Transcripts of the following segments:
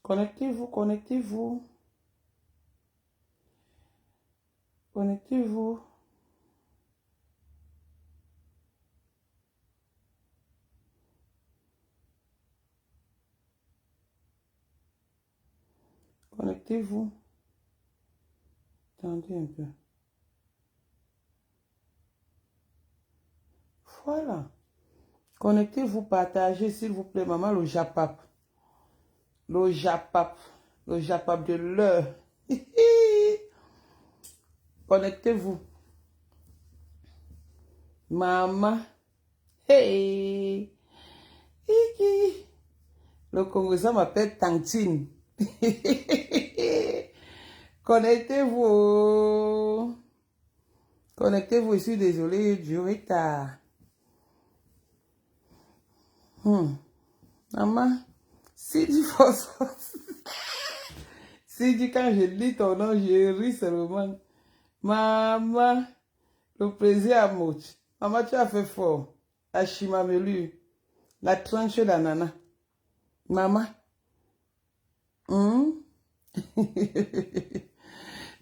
Connectez-vous, connectez-vous. Connectez-vous. Connectez-vous. Attendez un peu. Voilà. Connectez-vous, partagez, s'il vous plaît, maman, le Japap. Le Japap. Le Japap de l'heure. Connectez-vous. Maman. Hey. Hiki. Le Congolais m'appelle Tantine. Connectez-vous. Connectez-vous, je suis désolée du retard. Maman, si tu si tu quand je lis ton nom, je ris seulement. Maman, le plaisir à Mouch. Maman, tu as fait fort. La chimamelu, la tranche d'ananas. Maman.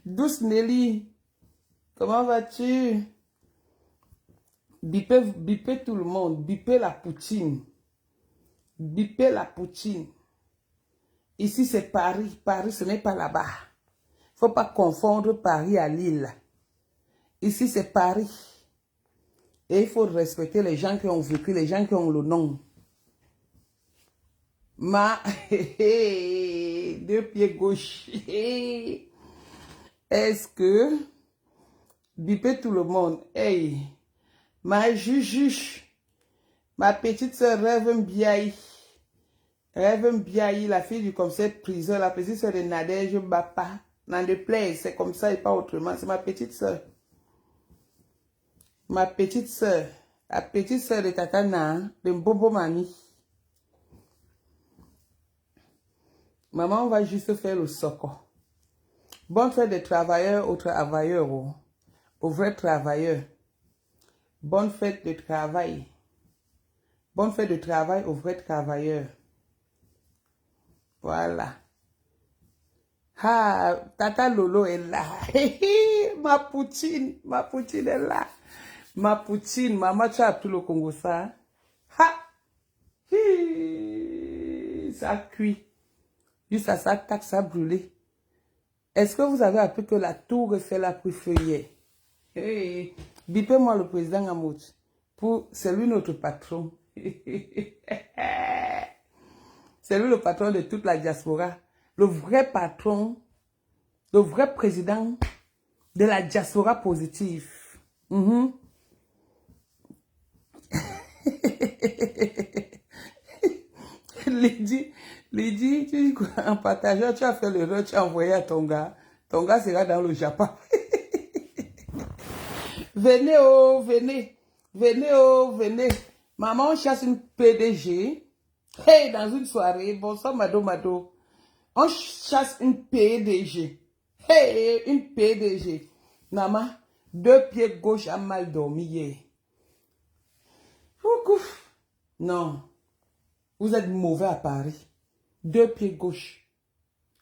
Douce Nelly, comment vas-tu? Bipez tout le monde. Bipez la poutine. Bipez la poutine. Ici, c'est Paris. Paris, ce n'est pas là-bas. Il ne faut pas confondre Paris à Lille. Ici, c'est Paris. Et il faut respecter les gens qui ont vécu, les gens qui ont le nom. Deux pieds gauche. Est-ce que... Bipez tout le monde. Hey, ma jujuche. Ma petite soeur Rêve Biaï. Rêve Biaï, la fille du commissaire priseur, la petite soeur de Nadège Bapa. N'en déplaise, c'est comme ça et pas autrement. C'est ma petite soeur. Ma petite soeur. La petite soeur de Tatana, de Bobo Mami. Maman, on va juste faire le soco. Bonne fête des travailleurs aux travailleurs, aux vrais travailleurs. Bonne fête de travail. Bonne fête de travail aux vrais travailleurs. Voilà. Ah, Tata Lolo est là. Ma poutine est là. Ma poutine, maman, tu as appris le Congo ça. Ha! Ça cuit. Juste à ça, tac, ça brûlé. Est-ce que vous avez appris que la tour c'est la préfeuillée? Hey, bipez-moi le président Amout. C'est lui notre patron. C'est lui le patron de toute la diaspora. Le vrai patron, le vrai président de la diaspora positive. Lydie, en partageant, tu as fait l'erreur, tu as envoyé à ton gars. Ton gars sera dans le Japon. Venez, oh, venez. Venez, oh, venez. Maman, on chasse une PDG. Hey, dans une soirée. Bonsoir, Mado. On chasse une PDG. Hey, une PDG. Maman, deux pieds gauche a mal dormi hier. Non. Vous êtes mauvais à Paris. Deux pieds gauche.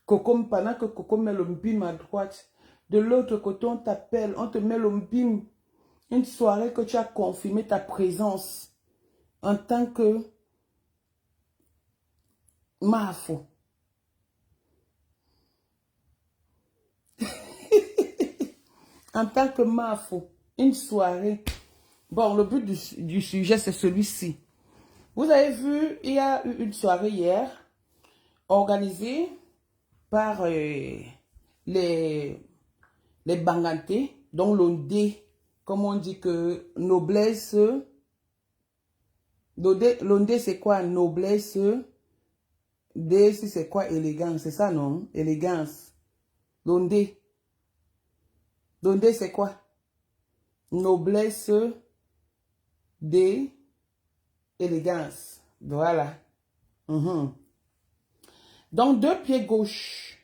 Coco, pendant que Coco met le bim à droite, de l'autre côté, on t'appelle, on te met le bim. Une soirée que tu as confirmé ta présence en tant que Mafo. En tant que Mafo. Une soirée. Bon, le but du sujet, c'est celui-ci. Vous avez vu, il y a eu une soirée hier organisée par les Banganté, dont l'ondé, comme on dit que noblesse, l'ondé c'est quoi? Noblesse, D c'est quoi? Élégance, c'est ça non? Élégance. L'ondé. L'ondé c'est quoi? Noblesse, D, élégance. Voilà. Donc, deux pieds gauche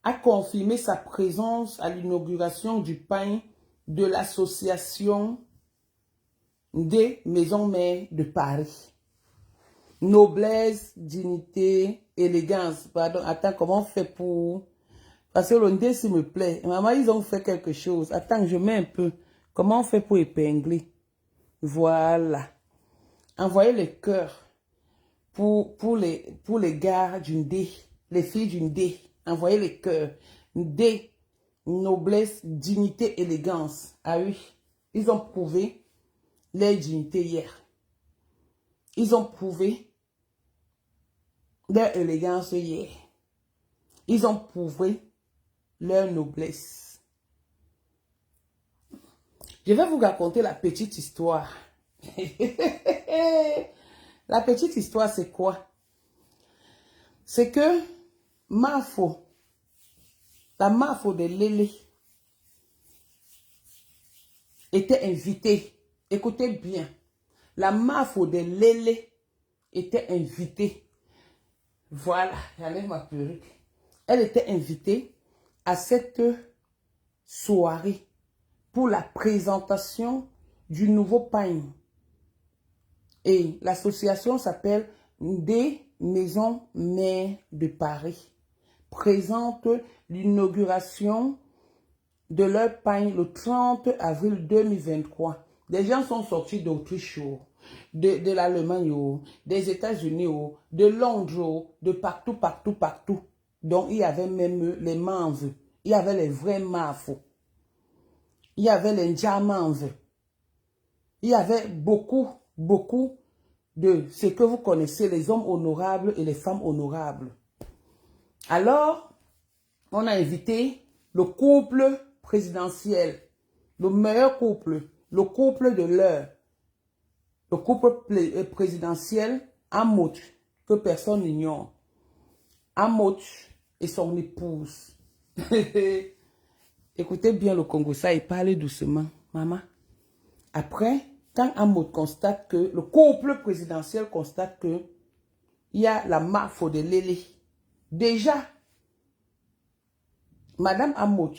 a confirmé sa présence à l'inauguration du pain de l'association des maisons mères de Paris. Noblesse, dignité, élégance. Pardon, attends, comment on fait pour... Parce que le ndé, s'il me plaît. Maman, ils ont fait quelque chose. Attends, je mets un peu. Comment on fait pour épingler? Voilà. Envoyez les cœurs pour les gars du ndé, les filles du ndé. Envoyez les cœurs. Ndé, noblesse, dignité, élégance. Ah oui, ils ont prouvé leur dignité hier. Ils ont prouvé leur élégance hier. Ils ont prouvé leur noblesse. Je vais vous raconter la petite histoire. La petite histoire, c'est quoi? C'est que Mafo, la Mafo de Lélé, était invitée. Écoutez bien. La Mafo de Lélé était invitée. Voilà, j'enlève ma perruque. Elle était invitée à cette soirée pour la présentation du nouveau pain. Et l'association s'appelle des Maisons Mères de Paris. Présente l'inauguration de leur pain le 30 avril 2023. Des gens sont sortis d'Autriche, de l'Allemagne, des États-Unis, de Londres, de partout, partout, partout. Donc, il y avait même les manves. Il y avait les vrais mafos. Il y avait les diamanves. Il y avait beaucoup, beaucoup de ce que vous connaissez, les hommes honorables et les femmes honorables. Alors, on a invité le couple présidentiel, le meilleur couple, le couple de l'heure, le couple présidentiel, Amout, que personne n'ignore. Amout et son épouse. Écoutez bien le Congo, ça, il parle doucement, maman. Après, quand Amout constate que, le couple présidentiel constate que il y a la Mafo de Lélé. Déjà, Madame Amout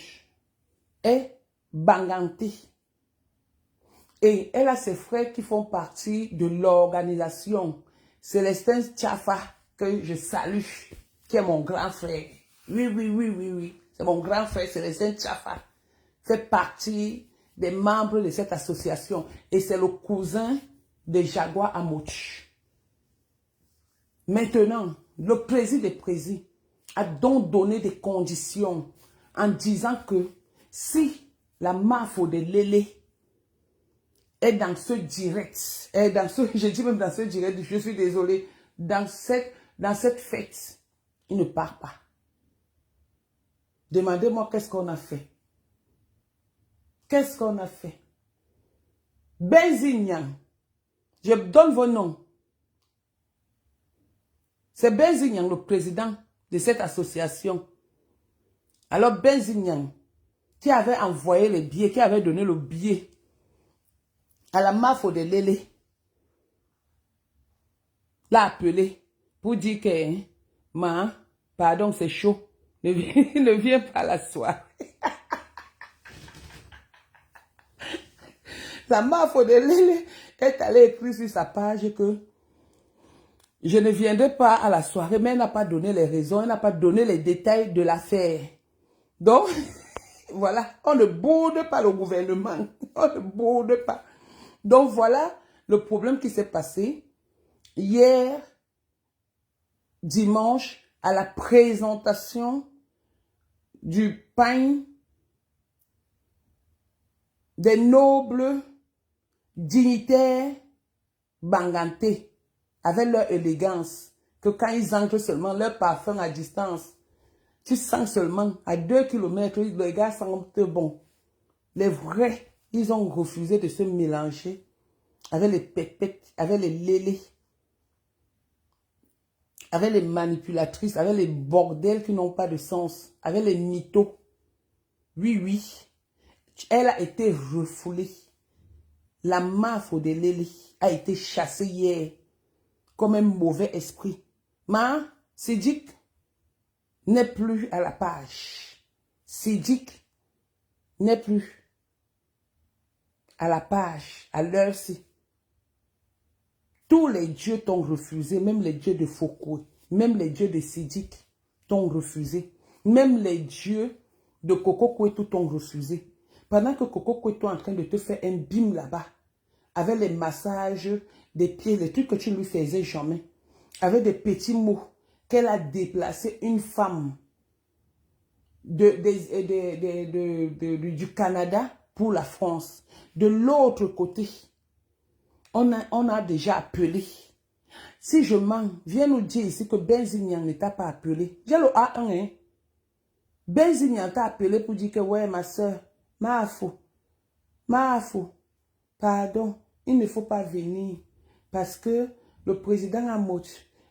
est bangantée. Et elle a ses frères qui font partie de l'organisation. Célestin Tchafa, que je salue, qui est mon grand frère. Oui, oui, oui, oui, oui. C'est mon grand frère Célestin Tchafa. Fait partie des membres de cette association. Et c'est le cousin de Jaguar Amouch. Maintenant, le président des présidents a donc donné des conditions en disant que si la Mafo de Lélé est dans ce direct, je dis même dans ce direct, je suis désolé, dans cette fête, il ne part pas. Demandez-moi qu'est-ce qu'on a fait. Qu'est-ce qu'on a fait? Benzignan, je donne vos noms. C'est Benzignan, le président de cette association. Alors Benzignan, qui avait envoyé les billets, qui avait donné le billet à la Mafo de Lélé, l'a appelé pour dire que, pardon, c'est chaud, ne viens pas à la soirée. La Mafo de Lélé est allée écrire sur sa page que je ne viendrai pas à la soirée, mais elle n'a pas donné les raisons, elle n'a pas donné les détails de l'affaire. Donc, voilà, on ne boude pas le gouvernement, on ne boude pas. Donc voilà le problème qui s'est passé hier, dimanche, à la présentation du pain des nobles dignitaires bangantés, avec leur élégance, que quand ils entrent seulement, leur parfum à distance, tu sens seulement à 2 km, les gars sentent bon. Les vrais, ils ont refusé de se mélanger avec les pépettes, avec les lélés, avec les manipulatrices, avec les bordels qui n'ont pas de sens, avec les mythos. Oui, oui. Elle a été refoulée. La Mafo de Lélé a été chassée hier comme un mauvais esprit. Mais Siddiq n'est plus à la page. Siddiq n'est plus à la page, à l'heure-ci. Tous les dieux t'ont refusé, même les dieux de Foucault. Même les dieux de Siddiq t'ont refusé. Même les dieux de Coco Kouetou t'ont refusé. Pendant que Coco Kouetou est en train de te faire un bim là-bas, avec les massages des pieds, les trucs que tu ne lui faisais jamais, avec des petits mots, qu'elle a déplacé une femme du Canada pour la France. De l'autre côté, on a déjà appelé. Si je mens, viens nous dire ici que Benzignan ne t'a pas appelé. J'ai le A1, hein. Benzignan t'a appelé pour dire que ouais, ma soeur, Mafo, pardon, il ne faut pas venir parce que le président Amot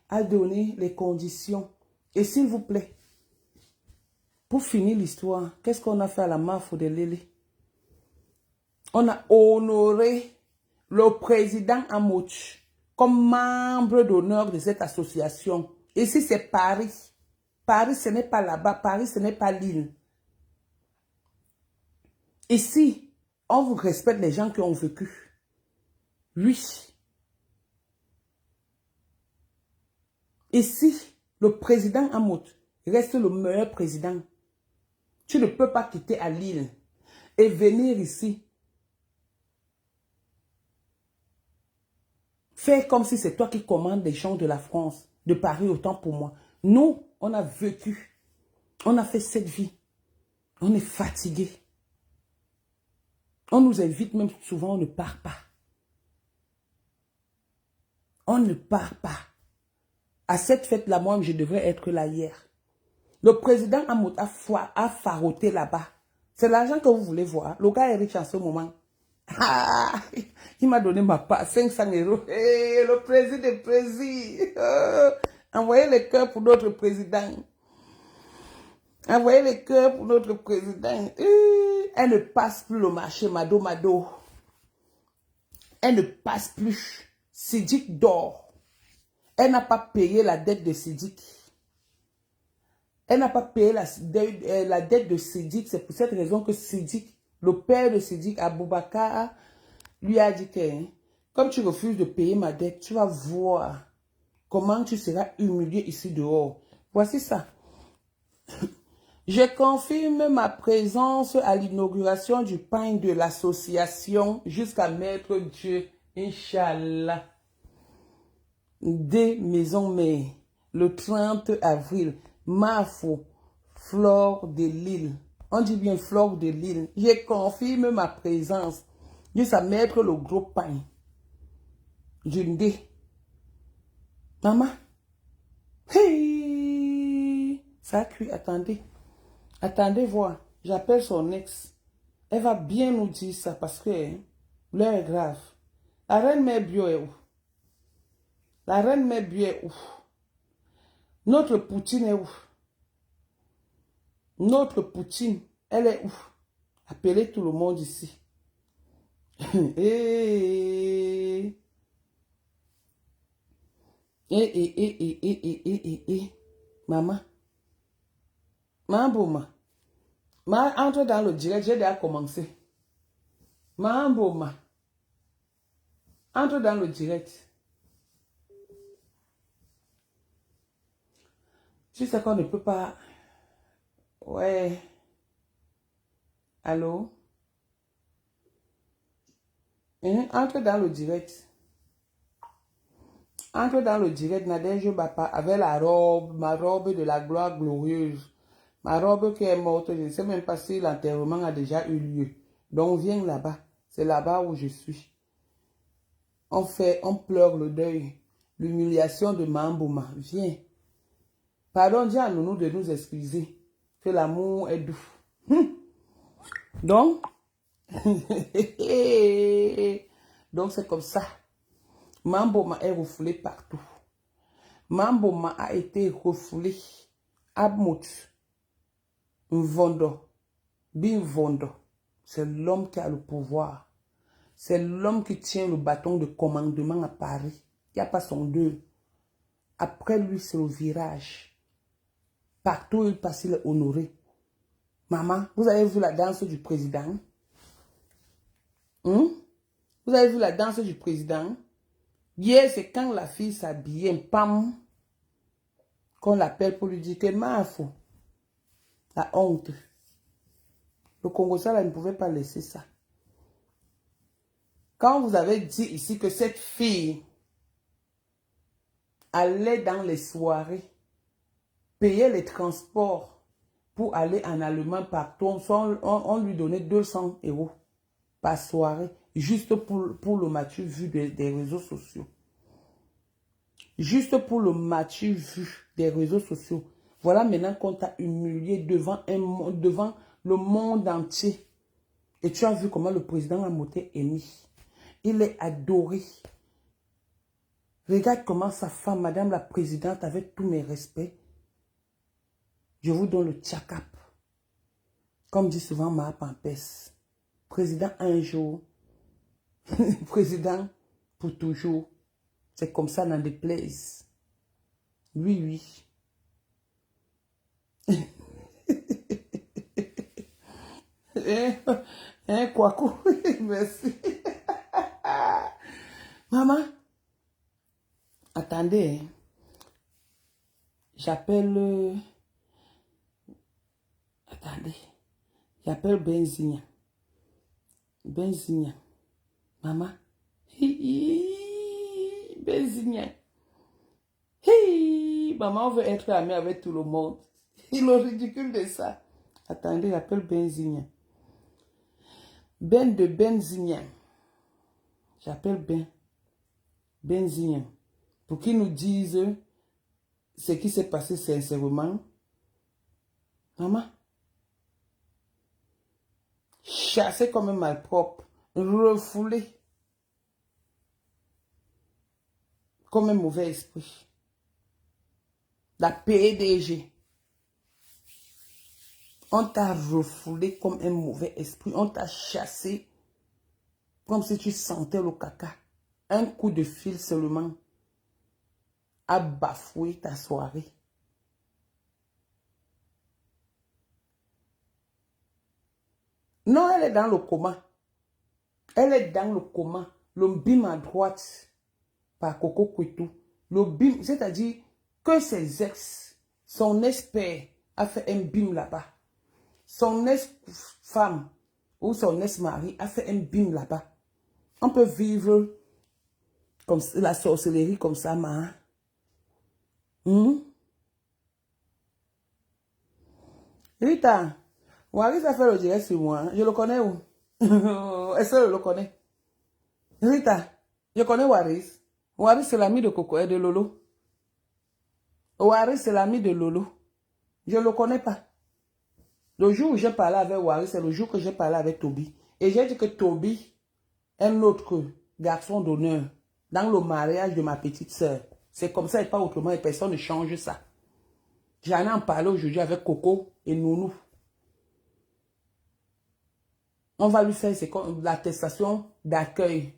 a donné les conditions. Et s'il vous plaît, pour finir l'histoire, qu'est-ce qu'on a fait à la Mafo de Lélé? On a honoré le président Amot comme membre d'honneur de cette association. Ici, c'est Paris. Paris, ce n'est pas là-bas. Paris, ce n'est pas l'île. Ici, on vous respecte les gens qui ont vécu. Lui. Ici, le président Amot reste le meilleur président. Tu ne peux pas quitter à Lille et venir ici. Faire comme si c'est toi qui commandes les gens de la France, de Paris, autant pour moi. Nous, on a vécu. On a fait cette vie. On est fatigué. On nous invite même souvent, on ne part pas. On ne part pas. À cette fête-là, moi, je devrais être là hier. Le président Amot a faroté là-bas. C'est l'argent que vous voulez voir. Le gars est riche en ce moment. Ah, il m'a donné ma part, 500 €. Hey, le président. Envoyez les cœurs pour notre président. Envoyez les cœurs pour notre président. Elle ne passe plus le marché, Mado. Elle ne passe plus. Siddiq dort. Elle n'a pas payé la dette de Siddiq. Elle n'a pas payé la dette de Siddiq. C'est pour cette raison que Siddiq, le père de Siddiq, Aboubakar, lui a dit que, comme tu refuses de payer ma dette, tu vas voir comment tu seras humilié ici dehors. Voici ça. Je confirme ma présence à l'inauguration du pain de l'association jusqu'à Maître Dieu, Inch'Allah, des Maisons Mères, le 30 avril. Mafo, Flore de Lille. On dit bien Flore de Lille. Je confirme ma présence jusqu'à mettre le gros pain. Dundé. Maman. Hey, ça a cuit. Attendez. Attendez voir. J'appelle son ex. Elle va bien nous dire ça parce que l'heure est grave. La reine mère bio est où? La reine mère bio est où? Notre Poutine est où? Notre Poutine, elle est où? Appelez tout le monde ici. Maman. Maman. Entre dans le direct, j'ai déjà commencé. Maman. Entre dans le direct. Tu sais qu'on ne peut pas... Ouais. Allô? Entre dans le direct. Entre dans le direct, Nadège Bapa, avec la robe, ma robe de la gloire glorieuse. Ma robe qui est morte, je ne sais même pas si l'enterrement a déjà eu lieu. Donc viens là-bas. C'est là-bas où je suis. On pleure le deuil. L'humiliation de Mambouma. Viens. Pardon, dis à Nounou de nous excuser. Que l'amour est doux. Donc, donc c'est comme ça. Mambouma est refoulé partout. Mambouma a été refoulé. Abmout. Mvondo. Bimvondo. C'est l'homme qui a le pouvoir. C'est l'homme qui tient le bâton de commandement à Paris. Il n'y a pas son deux. Après lui, c'est le virage. Partout où il passe, il est honoré. Maman, vous avez vu la danse du président? Vous avez vu la danse du président? Hier, c'est quand la fille s'habillait, pam. qu'on l'appelle pour lui dire que Mafo, la honte. Le Congolais là, ne pouvait pas laisser ça. Quand vous avez dit ici que cette fille allait dans les soirées, payer les transports pour aller en Allemagne partout, on lui donnait 200 € par soirée, juste pour le match vu des réseaux sociaux. Juste pour le match vu des réseaux sociaux. Voilà maintenant qu'on t'a humilié devant le monde entier. Et tu as vu comment le président a monté émis. Il est adoré. Regarde comment sa femme, madame la présidente, avec tous mes respects, je vous donne le tchakap. Comme dit souvent ma Pampès. Président un jour, président pour toujours. C'est comme ça dans des places. Oui, oui. Quoi, merci. Maman, attendez. J'appelle... Attendez. J'appelle Benzina. Benzina. Maman. Benzina. Maman veut être amie avec tout le monde. Il est ridicule de ça. Attendez, j'appelle Benzina. Ben de Benzina. J'appelle Benzina. Pour qu'il nous dise ce qui s'est passé sincèrement. Maman. Chassé comme un malpropre. Refoulé. Comme un mauvais esprit. La PDG. On t'a refoulé comme un mauvais esprit. On t'a chassé comme si tu sentais le caca. Un coup de fil seulement a bafoué ta soirée. Non, elle est dans le coma. Elle est dans le coma. Le bim à droite par Coco Kouetou. Le bim, c'est-à-dire que ses ex, son ex-père a fait un bim là-bas. Son ex-femme ou son ex-mari a fait un bim là-bas. On peut vivre comme la sorcellerie comme ça, ma. Rita, Waris a fait le direct sur moi. Je le connais où? Est-ce que je le connais? Rita, je connais Waris. Waris, c'est l'ami de Coco et de Lolo. Waris, c'est l'ami de Lolo. Je ne le connais pas. Le jour où j'ai parlé avec Waris, c'est le jour que j'ai parlé avec Toby. Et j'ai dit que Toby est un autre garçon d'honneur dans le mariage de ma petite soeur. C'est comme ça et pas autrement. Et personne ne change ça. J'en ai en parlé aujourd'hui avec Coco et Nounou. On va lui faire l'attestation d'accueil.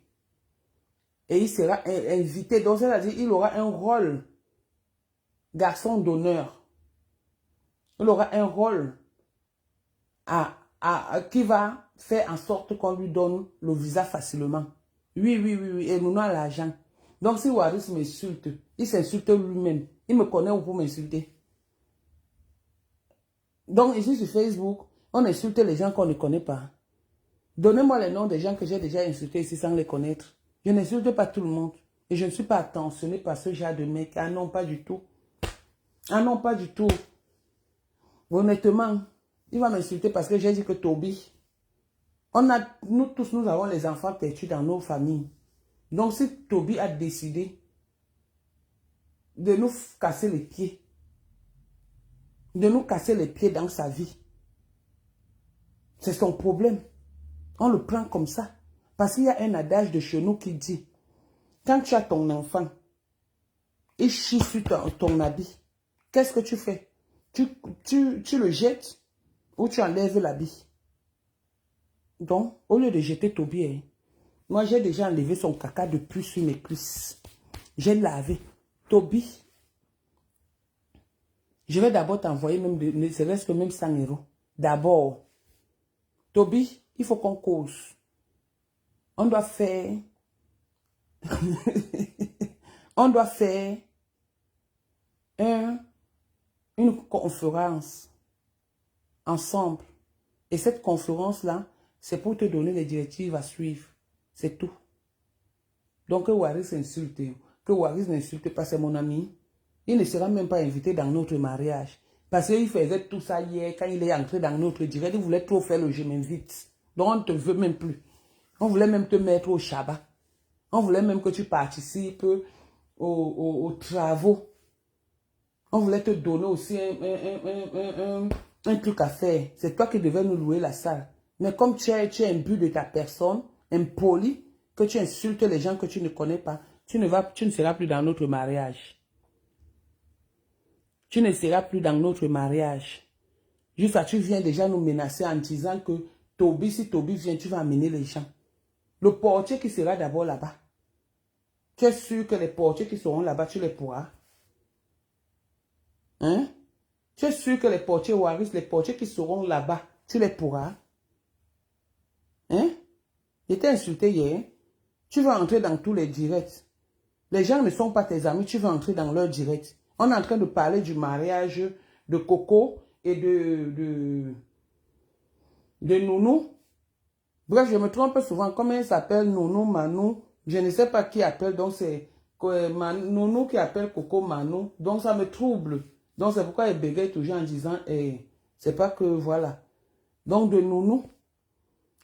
Et il sera invité. Donc, c'est-à-dire il aura un rôle garçon d'honneur. Il aura un rôle qui va faire en sorte qu'on lui donne le visa facilement. Oui, oui, oui, oui. Et nous avons l'argent. Donc, si Waris m'insulte, il s'insulte lui-même. Il me connaît pour m'insulter. Donc, ici sur Facebook, on insulte les gens qu'on ne connaît pas. Donnez-moi les noms des gens que j'ai déjà insultés ici sans les connaître. Je n'insulte pas tout le monde. Et je ne suis pas attentionné par ce genre de mec. Ah non, pas du tout. Ah non, pas du tout. Honnêtement, il va m'insulter parce que j'ai dit que Toby, nous tous, nous avons les enfants têtus dans nos familles. Donc si Toby a décidé de nous casser les pieds, de nous casser les pieds dans sa vie, c'est son problème. On le prend comme ça. Parce qu'il y a un adage de chez nous qui dit, quand tu as ton enfant, il chie sur ton habit, qu'est-ce que tu fais? Tu le jettes ou tu enlèves l'habit? Donc, au lieu de jeter Toby, moi j'ai déjà enlevé son caca depuis sur mes cuisses. J'ai lavé. Toby, je vais d'abord t'envoyer même, ne serait-ce que même 100 €. D'abord, Toby, il faut qu'on cause. On doit faire... on doit faire un une conférence ensemble. Et cette conférence-là, c'est pour te donner les directives à suivre. C'est tout. Donc, que Waris insulte, que Waris n'insulte pas, c'est mon ami. Il ne sera même pas invité dans notre mariage. Parce qu'il faisait tout ça hier, quand il est entré dans notre direct, il voulait trop faire le je m'invite. Donc, on ne te veut même plus. On voulait même te mettre au Shabbat. On voulait même que tu participes aux travaux. On voulait te donner aussi un truc à faire. C'est toi qui devais nous louer la salle. Mais comme tu es imbu de ta personne, impoli, que tu insultes les gens que tu ne connais pas, tu ne seras plus dans notre mariage. Tu ne seras plus dans notre mariage. Juste là, tu viens déjà nous menacer en disant que Toby, si Toby vient, tu vas amener les gens. Le portier qui sera d'abord là-bas. Tu es sûr que les portiers qui seront là-bas, tu les pourras? Hein? Tu es sûr que les portiers Waris, les portiers qui seront là-bas, tu les pourras? Hein? J'étais insulté hier. Tu vas entrer dans tous les directs. Les gens ne sont pas tes amis, tu vas entrer dans leur direct. On est en train de parler du mariage de Coco et de Nounou. Bref, je me trompe souvent. Comment elle s'appelle Nounou, Manou? Je ne sais pas qui appelle, donc c'est Nounou qui appelle Coco Manou. Donc ça me trouble. Donc c'est pourquoi elle bégaye toujours en disant, c'est pas que voilà. Donc de Nounou,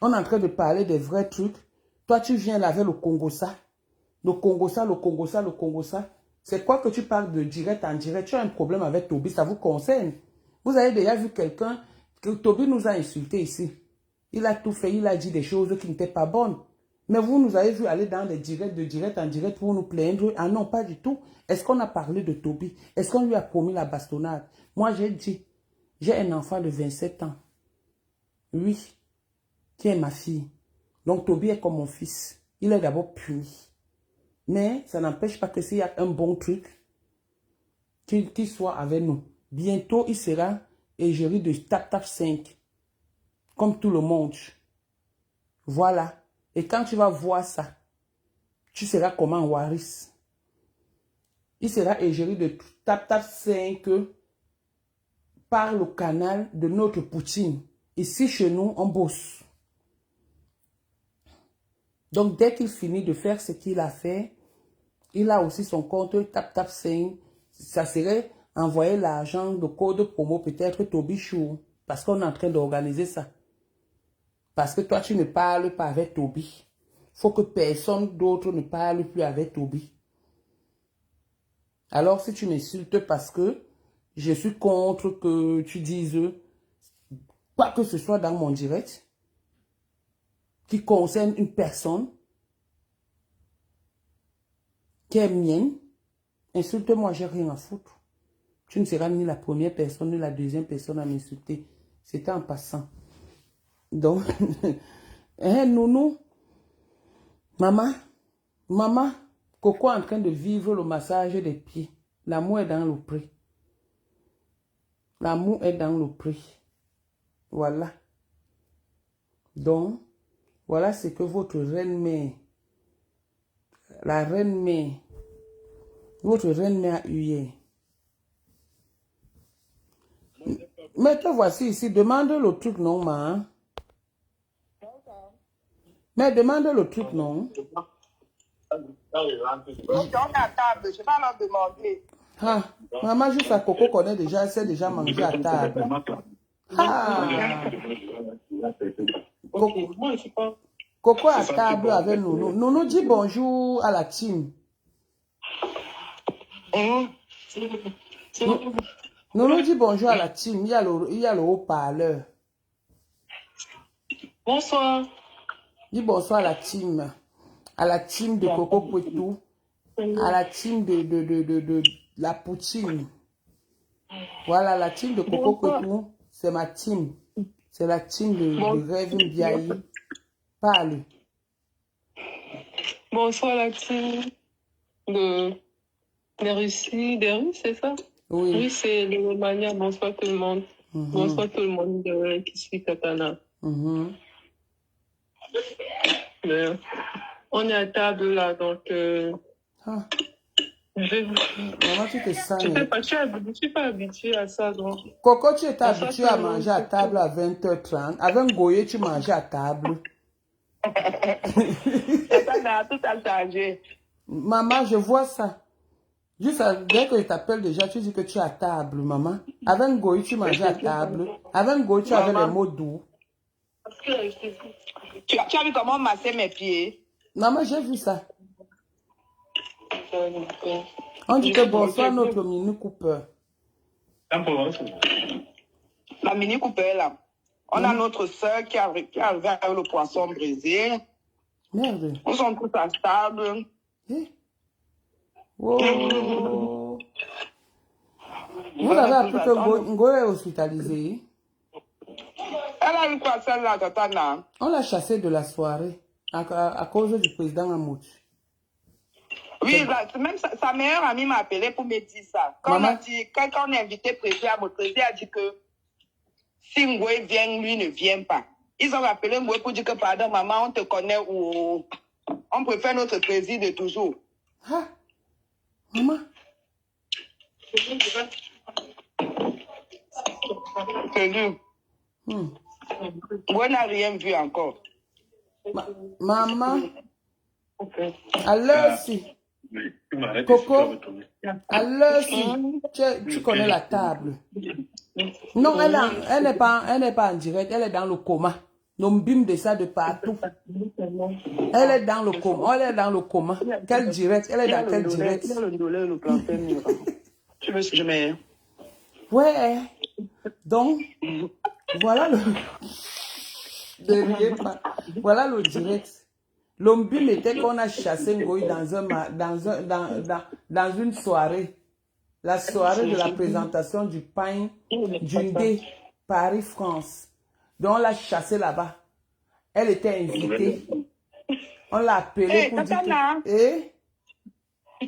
on est en train de parler des vrais trucs. Toi, tu viens là avec le Congo-ça. Le Congo-ça, le Congo-ça, le Congo-ça. C'est quoi que tu parles de direct en direct? Tu as un problème avec Toby, ça vous concerne. Vous avez déjà vu quelqu'un que Toby nous a insulté ici. Il a tout fait, il a dit des choses qui n'étaient pas bonnes. Mais vous nous avez vu aller dans les directs, de direct en direct pour nous plaindre. Ah non, pas du tout. Est-ce qu'on a parlé de Toby? Est-ce qu'on lui a promis la bastonnade? Moi, j'ai dit, j'ai un enfant de 27 ans. Oui, qui est ma fille. Donc Toby est comme mon fils. Il est d'abord puni. Mais ça n'empêche pas que s'il y a un bon truc, qu'il soit avec nous. Bientôt, il sera égérie de Tap 5. Comme tout le monde. Voilà. Et quand tu vas voir ça, tu seras comme un Waris. Il sera égérie de Tap 5 par le canal de notre Poutine. Ici, chez nous, on bosse. Donc, dès qu'il finit de faire ce qu'il a fait, il a aussi son compte Tap 5. Ça serait envoyer l'argent de code promo, peut-être Toby Show. Parce qu'on est en train d'organiser ça. Parce que toi, tu ne parles pas avec Toby. Il faut que personne d'autre ne parle plus avec Toby. Alors, si tu m'insultes parce que je suis contre que tu dises quoi que ce soit dans mon direct qui concerne une personne qui est mienne, insulte-moi, j'ai rien à foutre. Tu ne seras ni la première personne, ni la deuxième personne à m'insulter. C'était en passant. Donc, Nounou, maman, Coco est en train de vivre le massage des pieds. L'amour est dans le prix. L'amour est dans le prix. Voilà. Donc, voilà ce que votre reine-mère, la reine-mère, votre reine-mère a eu hier. Mais te voici ici, demande le truc, non, ma. Mais demande le truc, non. Donc, à table, je vais leur demander. Ah, maman, juste à Coco connaît déjà, elle sait déjà manger à table. Ah, Coco à table avec nous. Nous dit bonjour à la team. Nous dit bonjour à la team. Il y a le haut-parleur. Bonsoir. Dis bonsoir à la team. À la team de Coco Pouetou. À la team de la Poutine. Voilà, la team de Coco Pouetou, c'est ma team. C'est la team de Rêve Biaï. Parle. Bonsoir la team de Russie. Des Russes, c'est ça? Oui. Oui, c'est de Romania. Bonsoir tout le monde. Bonsoir tout le monde qui suit Katana. On est à table là, donc Maman, tu te sens. Je sais pas, je suis pas habituée à ça, donc. Coco, tu étais À ça, habitué à c'est manger à table à 20h30. Avec un goyer, tu mangeais à table. Tata, tout a changé. Maman, je vois ça. Juste dès que je t'appelle déjà, tu dis que tu es à table, maman. Avec un goyer, tu mangeais à table. Avec un goyer, tu avais les Maman, mots doux. tu as vu comment masser mes pieds? Maman, j'ai vu ça. On dit que bonsoir notre mini coupeur. La mini coupée là. On a notre soeur qui a arrivé avec le poisson brisé. Merde. Nous sommes tous à table. Eh? Oh. Vous avez appris que Ngo est hospitalisé. Elle a eu quoi celle-là, Tatana? On l'a chassé de la soirée à cause du président Amout. Oui, même sa meilleure amie m'a appelé pour me dire ça. Quand Maman? quand on a invité Président à Président a dit que si Ngoué vient, lui ne vient pas. Ils ont appelé Ngoué pour dire que pardon, maman, on te connaît ou on préfère notre président de toujours. Ah, maman. C'est dur. Ngoué n'a rien vu encore. Maman. À l'heure si. Coco. À l'heure si. Tu connais la table. Non, elle n'est pas en direct. Elle est dans le coma. On bim de ça de partout. Elle est dans le coma. Elle est dans le coma. Quel direct? Elle est dans quel direct? Tu veux que je mets? Ouais. Donc, voilà le... Ne riez pas. Voilà le direct. L'ombim était qu'on a chassé Ngoï dans une soirée. La soirée de la présentation du pain Dundé, Paris-France. Donc on l'a chassé là-bas. Elle était invitée. On l'a appelée pour dire que... Eh?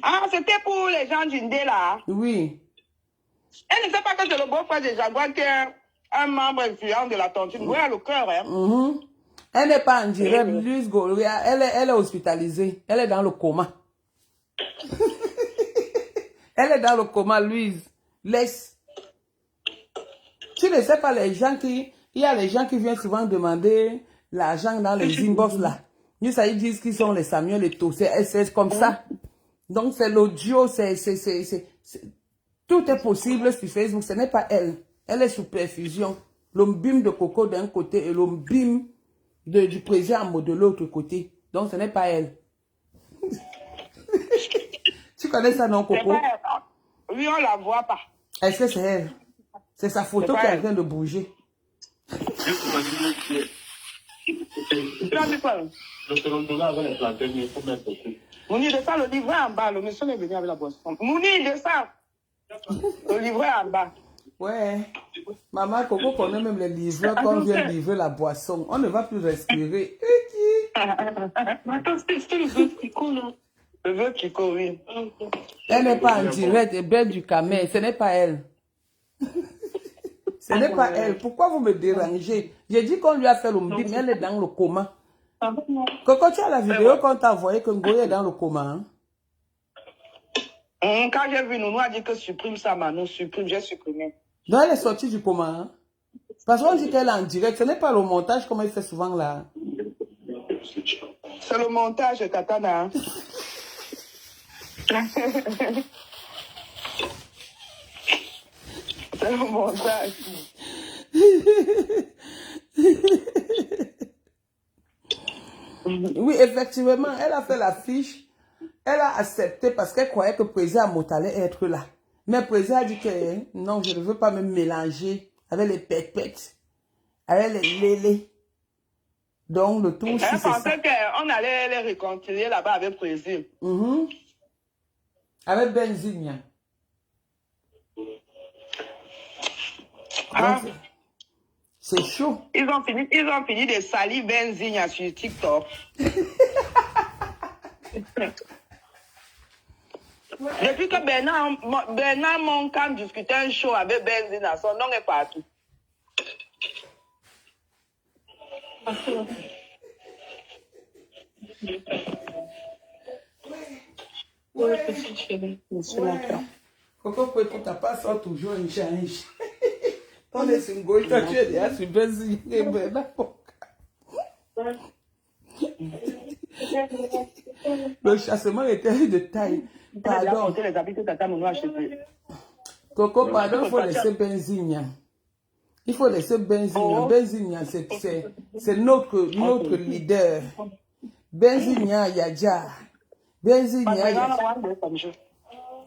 Ah, c'était pour les gens d'Indé là. Oui. Elle ne sait pas que c'est le beau-frère de Jaguar qui est un membre influent de la tontine. Oui, à le cœur, hein. Elle n'est pas en direct, Louise Goria. Elle est hospitalisée. Elle est dans le coma. Elle est dans le coma, Louise. Laisse. Tu ne sais pas les gens qui... Il y a les gens qui viennent souvent demander l'argent dans les inbox là. Ils disent qu'ils sont les Samuel et tout. C'est comme ça. Donc c'est l'audio, tout est possible sur Facebook. Ce n'est pas elle. Elle est sous perfusion. L'ombim de Coco d'un côté et l'ombim du président de l'autre côté. Donc ce n'est pas elle. Tu connais ça, non, Coco? Oui, on la voit pas. Est-ce que c'est elle? C'est sa photo qui est en train de bouger. Mouni, descends le livret en bas. Le monsieur est venu avec la boisson. Mouni, descends. Le livret en bas. Ouais. Maman Coco connaît même les livreurs qu'on vient livrer la boisson. On ne va plus respirer. Attends, c'était le vœu Kiko, non? Le vœu Kiko, oui. Elle n'est pas en direct et belle du Camer. Ce n'est pas elle. Ce n'est pas elle. Pourquoi vous me dérangez? J'ai dit qu'on lui a fait le mbim, mais elle est dans le coma. Coco, tu as la vidéo qu'on t'a envoyée que Ngoye est dans le coma. Hein? Quand j'ai vu, Nounou a dit que supprime ça, Manon, supprime, j'ai supprimé. Donc elle est sortie du coma. Hein? Parce qu'on dit qu'elle est en direct. Ce n'est pas le montage comme elle fait souvent là. C'est le montage, Katana. C'est le montage. Oui, effectivement, elle a fait l'affiche. Elle a accepté parce qu'elle croyait que le président Amot allait être là. Mais le président a dit que non, je ne veux pas me mélanger avec les pètes, avec les lélés. Donc, le tout, Elle pensait qu'on allait les réconcilier là-bas avec le président. Avec Benzigna. C'est chaud. Ils ont fini de salir Benzigna sur TikTok. Depuis que Bernard Moncan discutait un show avec Benzigna, son nom est partout. Oui, petite chérie. C'est mon cœur. Coco, tu n'as pas ça toujours un change. Ton est sur Goï, toi tu es déjà sur Bézi. Le chassement était de taille. Pardon. Les habits que tata Mounou a achetés. Coco, pardon, il faut laisser Benzigna. Il faut laisser Benzigna. Benzigna, c'est notre leader. Benzigna, Yadja. Benzigna, Yadja.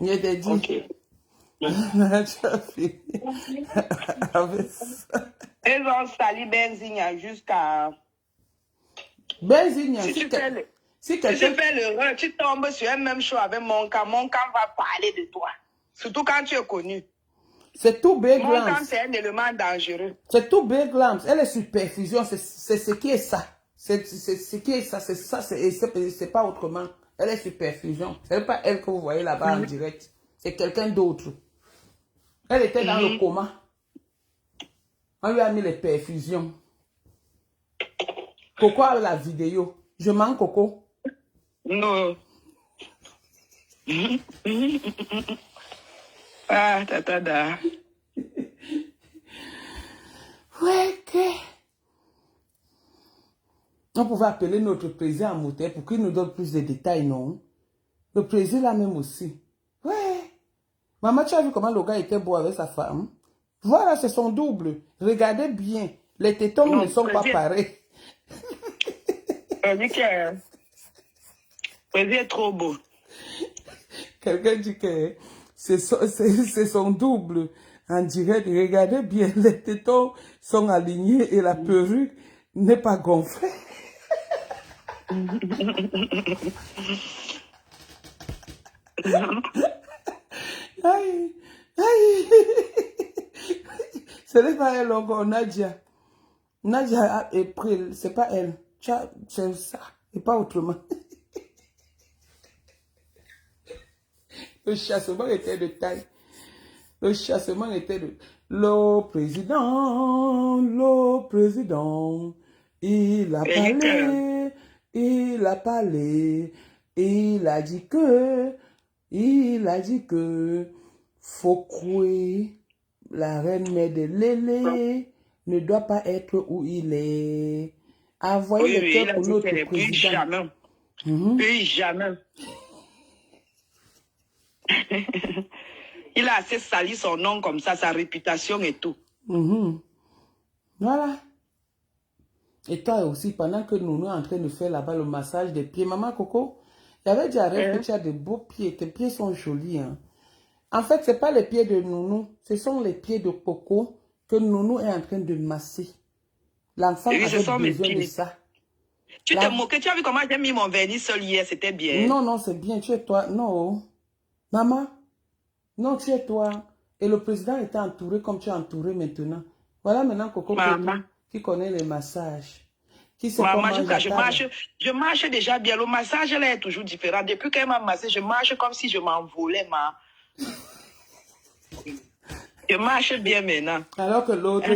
Il t'a dit. Ok. Tu as fini. Avec ça. Ils ont sali Benzigna jusqu'à... Benzigna, Si tu fais si tu quelqu'un... fais l'erreur, tu tombes sur un même show avec Monka va parler de toi. Surtout quand tu es connu. C'est tout Big Monka, Lamps. c'est un élément dangereux. C'est tout Big Lamps. Elle est sur perfusion. C'est ce qui est ça. C'est ce qui est ça. C'est ça. C'est pas autrement. Elle est sur perfusion. Ce n'est pas elle que vous voyez là-bas en direct. C'est quelqu'un d'autre. Elle était dans le coma. On lui a mis les perfusions. Coco a la vidéo. Je manque Coco. Non. Ah, tatada. Ouais, que... On pouvait appeler notre président à Moutet pour qu'il nous donne plus de détails, non? Le président là même aussi. Ouais. Maman, tu as vu comment le gars était beau avec sa femme? Voilà, c'est son double. Regardez bien. Les tétons ne sont pas pareils. On dit que... Président est trop beau. Quelqu'un dit que c'est son double en direct. Regardez bien, les tétons sont alignés et la perruque n'est pas gonflée. Aïe, aïe. Ce n'est pas elle encore, Nadia. Nadia est pris, c'est pas elle. C'est ça, et pas autrement. Le chassement était de taille. Le chassement était de... Le président, il a parlé, il a dit que Fokoué, la reine mère de Lélé, ne doit pas être où il est. Envoyez le cœur pour notre président. Plus jamais. Plus jamais. Il a assez sali son nom comme ça, sa réputation et tout. Voilà. Et toi aussi, pendant que nous sommes en train de faire là-bas le massage des pieds, maman Coco, j'avais déjà rêvé que tu as de beaux pieds. Tes pieds sont jolis. Hein. En fait, ce n'est pas les pieds de Nounou, ce sont les pieds de Coco que Nounou est en train de masser. L'enfant avait besoin de ça. Tu te moquais, tu as vu comment j'ai mis mon vernis seul hier, c'était bien. Non, non, c'est bien, tu es toi. Non, maman, non, tu es toi. Et le président était entouré comme tu es entouré maintenant. Voilà maintenant Coco qui connaît les massages. Qui sait comment je marche déjà bien. Le massage là est toujours différent. Depuis qu'elle m'a massé, je marche comme si je m'envolais, ma. Je marche bien maintenant. Alors que l'autre,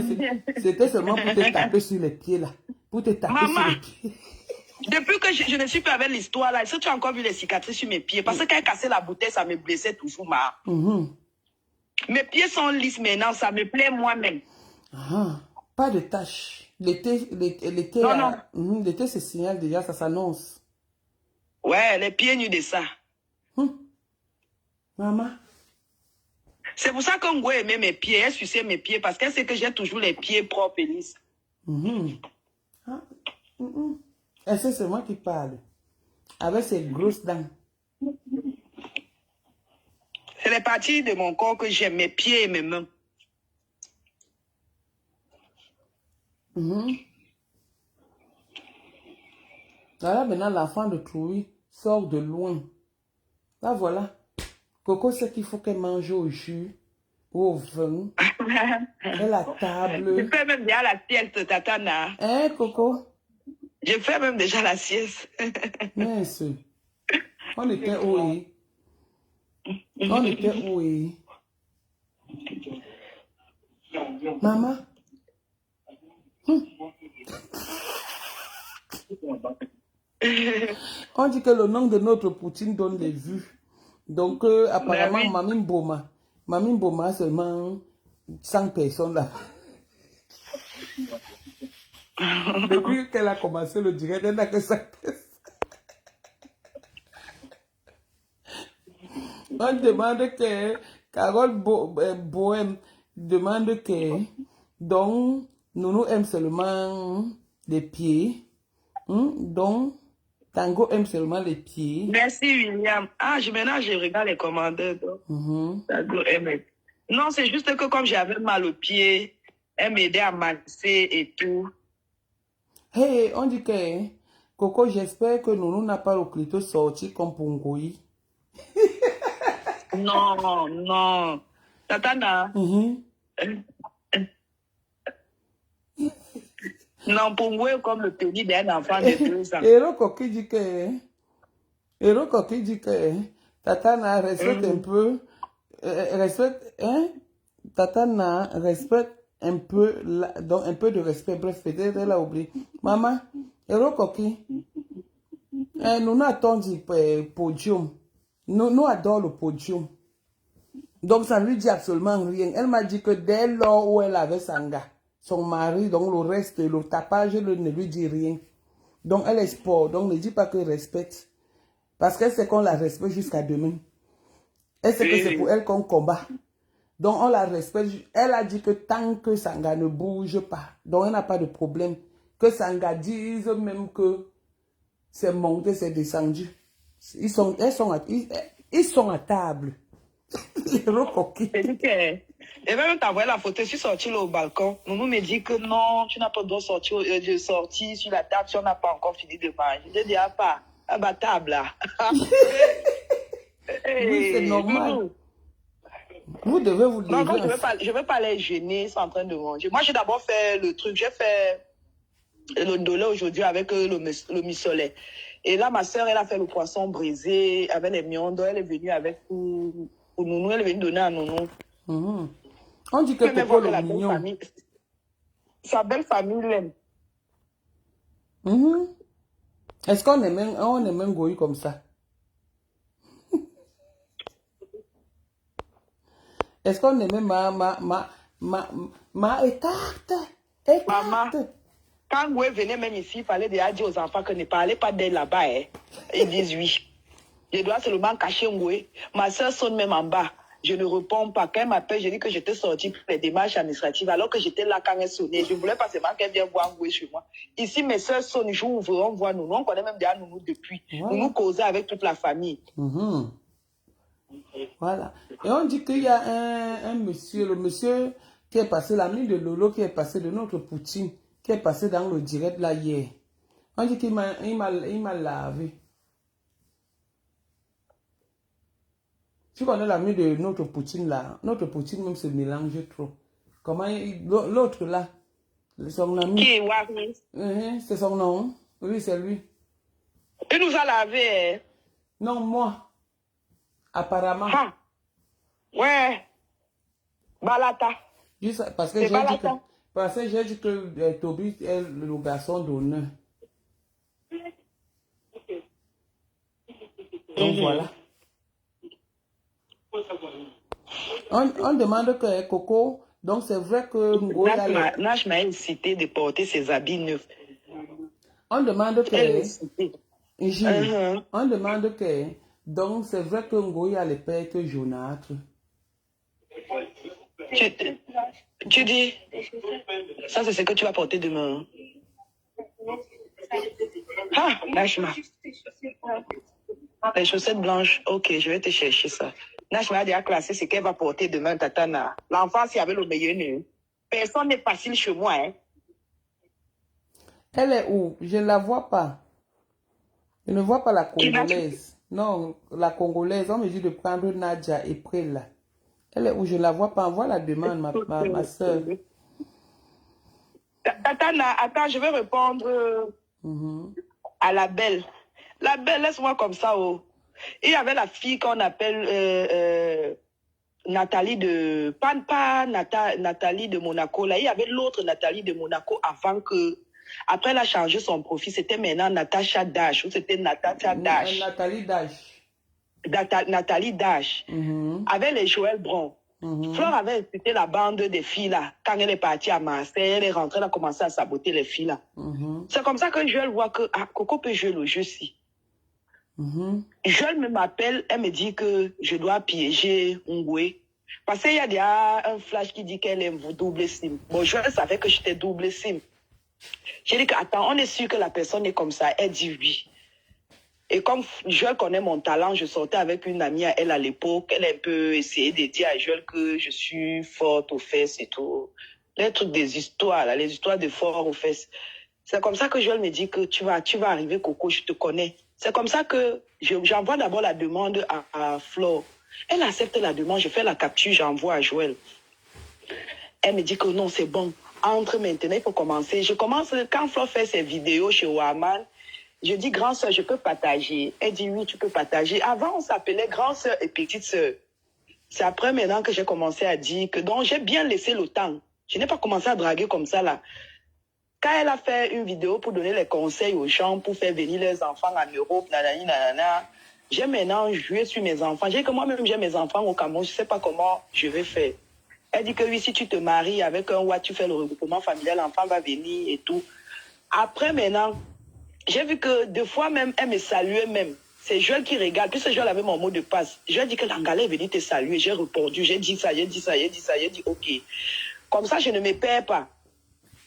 c'était seulement pour te taper sur les pieds là. Pour te taper sur les pieds. Depuis que je ne suis plus avec l'histoire là, est-ce que tu as encore vu les cicatrices sur mes pieds? Parce que quand elle cassait la bouteille, ça me blessait toujours, ma. Mes pieds sont lisses maintenant, ça me plaît moi-même. Pas de taches. L'été, c'est signal déjà, ça s'annonce. Ouais, les pieds nus de ça. Maman. C'est pour ça qu'on voit aimer mes pieds, elle suçait mes pieds, parce qu'elle sait que j'ai toujours les pieds propres et lisses. Et c'est moi qui parle. Avec ses grosses dents. C'est les parties de mon corps que j'aime, mes pieds et mes mains. Là, maintenant, l'enfant de Trouy sort de loin. Là, voilà. Coco sait qu'il faut qu'elle mange au jus, au vin, à la table. Je fais même déjà la sieste, Tatana. Hein, Coco? Je fais même déjà la sieste. Mince. On était où? On était où? Maman? On dit que le nom de notre Poutine donne les vues. Donc, apparemment, oui. Mamie Mboma, seulement 100 personnes là. Depuis qu'elle a commencé le direct, elle n'a que 100 personnes. On demande que Carole Bohème demande que donc Nounou aime seulement les pieds. Donc Tango aime seulement les pieds. Merci, William. Ah, maintenant, je regarde les commentaires. Tango aime. Non, c'est juste que comme j'avais mal au pied, elle m'aidait à masser et tout. Hey, on dit que Coco, j'espère que Nounou n'a pas le clito sorti comme pour Ngoyi. Non, non. Tatana. Non, pour moi, comme le pays d'un enfant de 2 ans. Eroko qui dit que Tatana respecte un peu, respecte, hein? Tatana respecte un peu, donc un peu de respect, bref, peut-être elle a oublié. Maman, Eroko qui, nous attendons du podium. Nous adorons le podium. Donc ça ne lui dit absolument rien. Elle m'a dit que dès lors où elle avait Sanga, son mari, donc le reste, le tapage ne lui dit rien. Donc elle est sport, donc ne dis pas qu'elle respecte. Parce qu'elle sait qu'on la respecte jusqu'à demain. Elle sait que c'est pour elle qu'on combat. Donc on la respecte. Elle a dit que tant que Sanga ne bouge pas, donc elle n'a pas de problème. Que Sanga dise même que c'est monté, c'est descendu. Ils sont à table. Et même t'envoyer la photo, je suis sortie là au balcon. Nounou me dit que non, tu n'as pas le droit de sortir sur la table si on n'a pas encore fini de manger. Je dis ah pas, à ma table là. Oui, c'est normal. Nounou. Vous devez vous lever. Non, je veux pas les gêner, ils sont en train de manger. Moi, j'ai d'abord fait le truc, j'ai fait le dolé aujourd'hui avec le missolet. Et là, ma soeur, elle a fait le poisson brisé avec les miondes. Elle est venue avec pour Nounou, elle est venue donner à Nounou. On dit que Coco le mignon. Sa belle famille l'aime. Est-ce qu'on aime un goy comme ça? Est-ce qu'on aime ma écarte? Maman, quand Goué venait même ici, il fallait déjà dire aux enfants que ne parlez pas d'elle là-bas. Hein. Ils disent oui. Je dois seulement cacher Goué. Ma soeur sonne même en bas. Je ne réponds pas. Quand elle m'appelle, je dis que j'étais sortie pour les démarches administratives alors que j'étais là quand elle sonnait. Je ne voulais pas seulement qu'elle vienne voir Goué chez moi. Ici, mes soeurs sonnent, j'ouvre, on voit Nounou. On connaît même déjà Nounou depuis. Voilà. Nounou causait avec toute la famille. Voilà. Et on dit qu'il y a un monsieur, le monsieur qui est passé, l'ami de Lolo, qui est passé de notre Poutine, qui est passé dans le direct là hier. On dit qu'il m'a lavé. Tu connais l'ami de notre Poutine là, notre Poutine même se mélange trop. Comment l'autre là, son ami. Qui est Wagner? C'est son nom. Oui, c'est lui. Il nous a lavé. Hein? Non, moi. Apparemment. Ah. Ouais. Balata. Juste parce que j'ai dit que Toby est le garçon d'honneur. Donc voilà. On demande que Coco, donc c'est vrai que Nash m'a incité de porter ses habits neufs. On demande que on demande que donc c'est vrai que Ngoyi a les pêtes jaunâtres. Tu dis ça c'est ce que tu vas porter demain. Ah, Nashma. Les chaussettes blanches. Ok, je vais te chercher ça. Nashma a déjà classé ce qu'elle va porter demain, Tatana. L'enfance, il y avait le meilleur nœud. Personne n'est facile chez moi. Hein. Elle est où? Je ne la vois pas. Je ne vois pas la Congolaise. Non, la Congolaise. On me dit de prendre Nadia et Prela. Elle est où? Je ne la vois pas. Envoie la demande, ma soeur. Tatana, attends, je vais répondre à la belle. La belle, laisse-moi comme ça. Oh. Il y avait la fille qu'on appelle Nathalie de... Pas Nathalie de Monaco. Là, il y avait l'autre Nathalie de Monaco avant que... Après, elle a changé son profil. C'était maintenant Natacha Dash. Ou c'était Natacha Dash. Nathalie Dash. Nathalie Dash, avec les Joël Bron. Flore avait incité la bande des filles là. Quand elle est partie à Marseille, elle est rentrée, elle a commencé à saboter les filles là. C'est comme ça que Joël voit que Coco peut jouer le jeu si. Joël m'appelle, elle me dit que je dois piéger Ngwe. Parce qu'il y a déjà un flash qui dit qu'elle est double SIM. Bon, Joël savait que j'étais double SIM. J'ai dit que, attends, on est sûr que la personne est comme ça. Elle dit oui. Et comme Joël connaît mon talent, je sortais avec une amie à elle à l'époque. Elle a un peu essayé de dire à Joël que je suis forte aux fesses et tout. Les trucs des histoires, là, les histoires de fort aux fesses. C'est comme ça que Joël me dit que tu vas arriver, Coco, je te connais. C'est comme ça que j'envoie d'abord la demande à Flore. Elle accepte la demande, je fais la capture, j'envoie à Joël. Elle me dit que non, c'est bon. Entre maintenant, il faut commencer. Je commence, quand Flore fait ses vidéos chez Waman, je dis, grand soeur, je peux partager. Elle dit, oui, tu peux partager. Avant, on s'appelait grand soeur et petite soeur. C'est après maintenant que j'ai commencé à dire que, donc, j'ai bien laissé le temps. Je n'ai pas commencé à draguer comme ça, là. Quand elle a fait une vidéo pour donner les conseils aux gens, pour faire venir leurs enfants en Europe, nanana, j'ai maintenant joué sur mes enfants. J'ai dit que moi-même, j'ai mes enfants au Cameroun, je ne sais pas comment je vais faire. Elle dit que oui, si tu te maries avec un Ouad, tu fais le regroupement familial, l'enfant va venir et tout. Après, maintenant, j'ai vu que deux fois même, elle me saluait même. C'est Joël qui regarde. Puis Joël avait mon mot de passe. Je lui ai dit que l'Angala est venu te saluer. J'ai répondu. J'ai dit ça, j'ai dit OK. Comme ça, je ne me perds pas.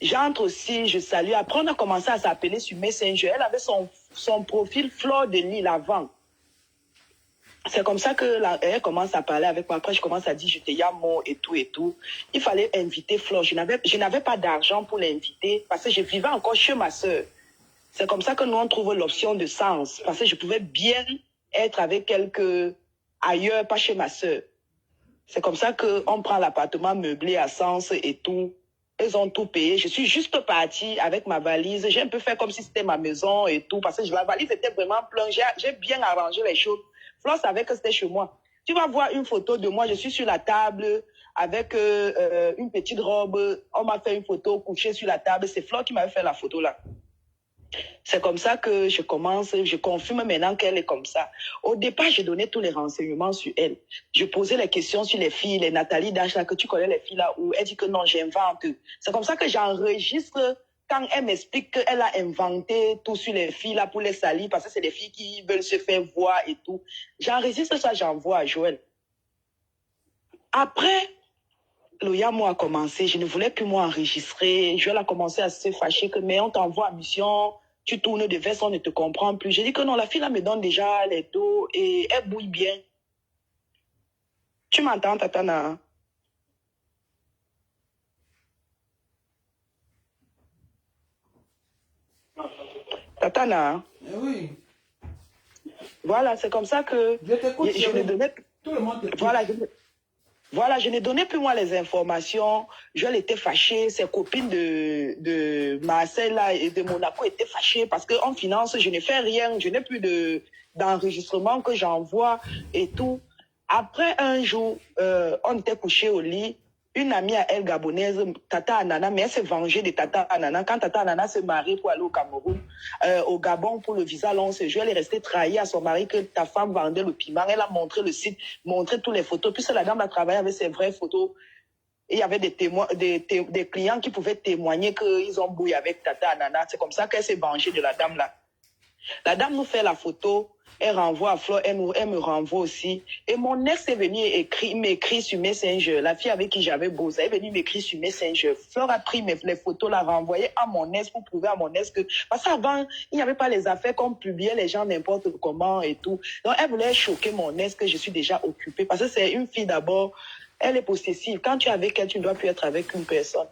J'entre aussi, je salue. Après, on a commencé à s'appeler sur Messenger. Elle avait son profil Flore de Lille avant. C'est comme ça qu'elle commence à parler avec moi. Après, je commence à dire, je te yamo et tout et tout. Il fallait inviter Flore. Je n'avais pas d'argent pour l'inviter parce que je vivais encore chez ma soeur. C'est comme ça que nous, on trouve l'option de Sens. Parce que je pouvais bien être avec quelqu'un ailleurs, pas chez ma soeur. C'est comme ça qu'on prend l'appartement meublé à Sens et tout. Ils ont tout payé. Je suis juste partie avec ma valise. J'ai un peu fait comme si c'était ma maison et tout. Parce que la valise était vraiment pleine. J'ai bien arrangé les choses. Flore savait que c'était chez moi. Tu vas voir une photo de moi. Je suis sur la table avec une petite robe. On m'a fait une photo couchée sur la table. C'est Flore qui m'avait fait la photo là. C'est comme ça que je confirme maintenant qu'elle est comme ça. Au départ, je donnais tous les renseignements sur elle. Je posais les questions sur les filles, les Nathalie Dash, là, que tu connais les filles là, où elle dit que non, j'invente. C'est comme ça que j'enregistre quand elle m'explique qu'elle a inventé tout sur les filles là pour les salir, parce que c'est des filles qui veulent se faire voir et tout. J'enregistre ça, j'envoie à Joël. Après, le Yamo a commencé, je ne voulais plus moi enregistrer. Joël a commencé à se fâcher que, mais on t'envoie en mission, tu tournes de veste, on ne te comprend plus. J'ai dit que non, la fille là me donne déjà les dos et elle bouille bien. Tu m'entends, Tatana? Tatana? Oui. Voilà, c'est comme ça que Je t'écoute. je ne donnais... Tout le monde t'écoute. Voilà, je ne donnais plus moi les informations. Joël était fâché, ses copines de Marseille là, et de Monaco étaient fâchées parce qu'en finance, je ne fais rien, je n'ai plus d'enregistrement que j'envoie et tout. Après un jour, on était couché au lit. Une amie à elle gabonaise, Tata Anana, mais elle s'est vengée de Tata Anana. Quand Tata Anana se marie pour aller au Cameroun, au Gabon pour le visa long séjour, elle est restée trahie à son mari que ta femme vendait le piment. Elle a montré le site, montré toutes les photos. Puis la dame a travaillé avec ses vraies photos. Et il y avait des témoins, des clients qui pouvaient témoigner qu'ils ont bouillé avec Tata Anana. C'est comme ça qu'elle s'est vengée de la dame là. La dame nous fait la photo. Elle renvoie à Flore, elle me renvoie aussi. Et mon ex est venu m'écrit sur Messenger. La fille avec qui j'avais bossé, elle est venue m'écrire sur Messenger. Flore a pris les photos, l'a renvoyé à mon ex pour prouver à mon ex que... Parce qu'avant, il n'y avait pas les affaires qu'on publiait les gens n'importe comment et tout. Donc, elle voulait choquer mon ex que je suis déjà occupée. Parce que c'est une fille d'abord, elle est possessive. Quand tu es avec elle, tu ne dois plus être avec une personne.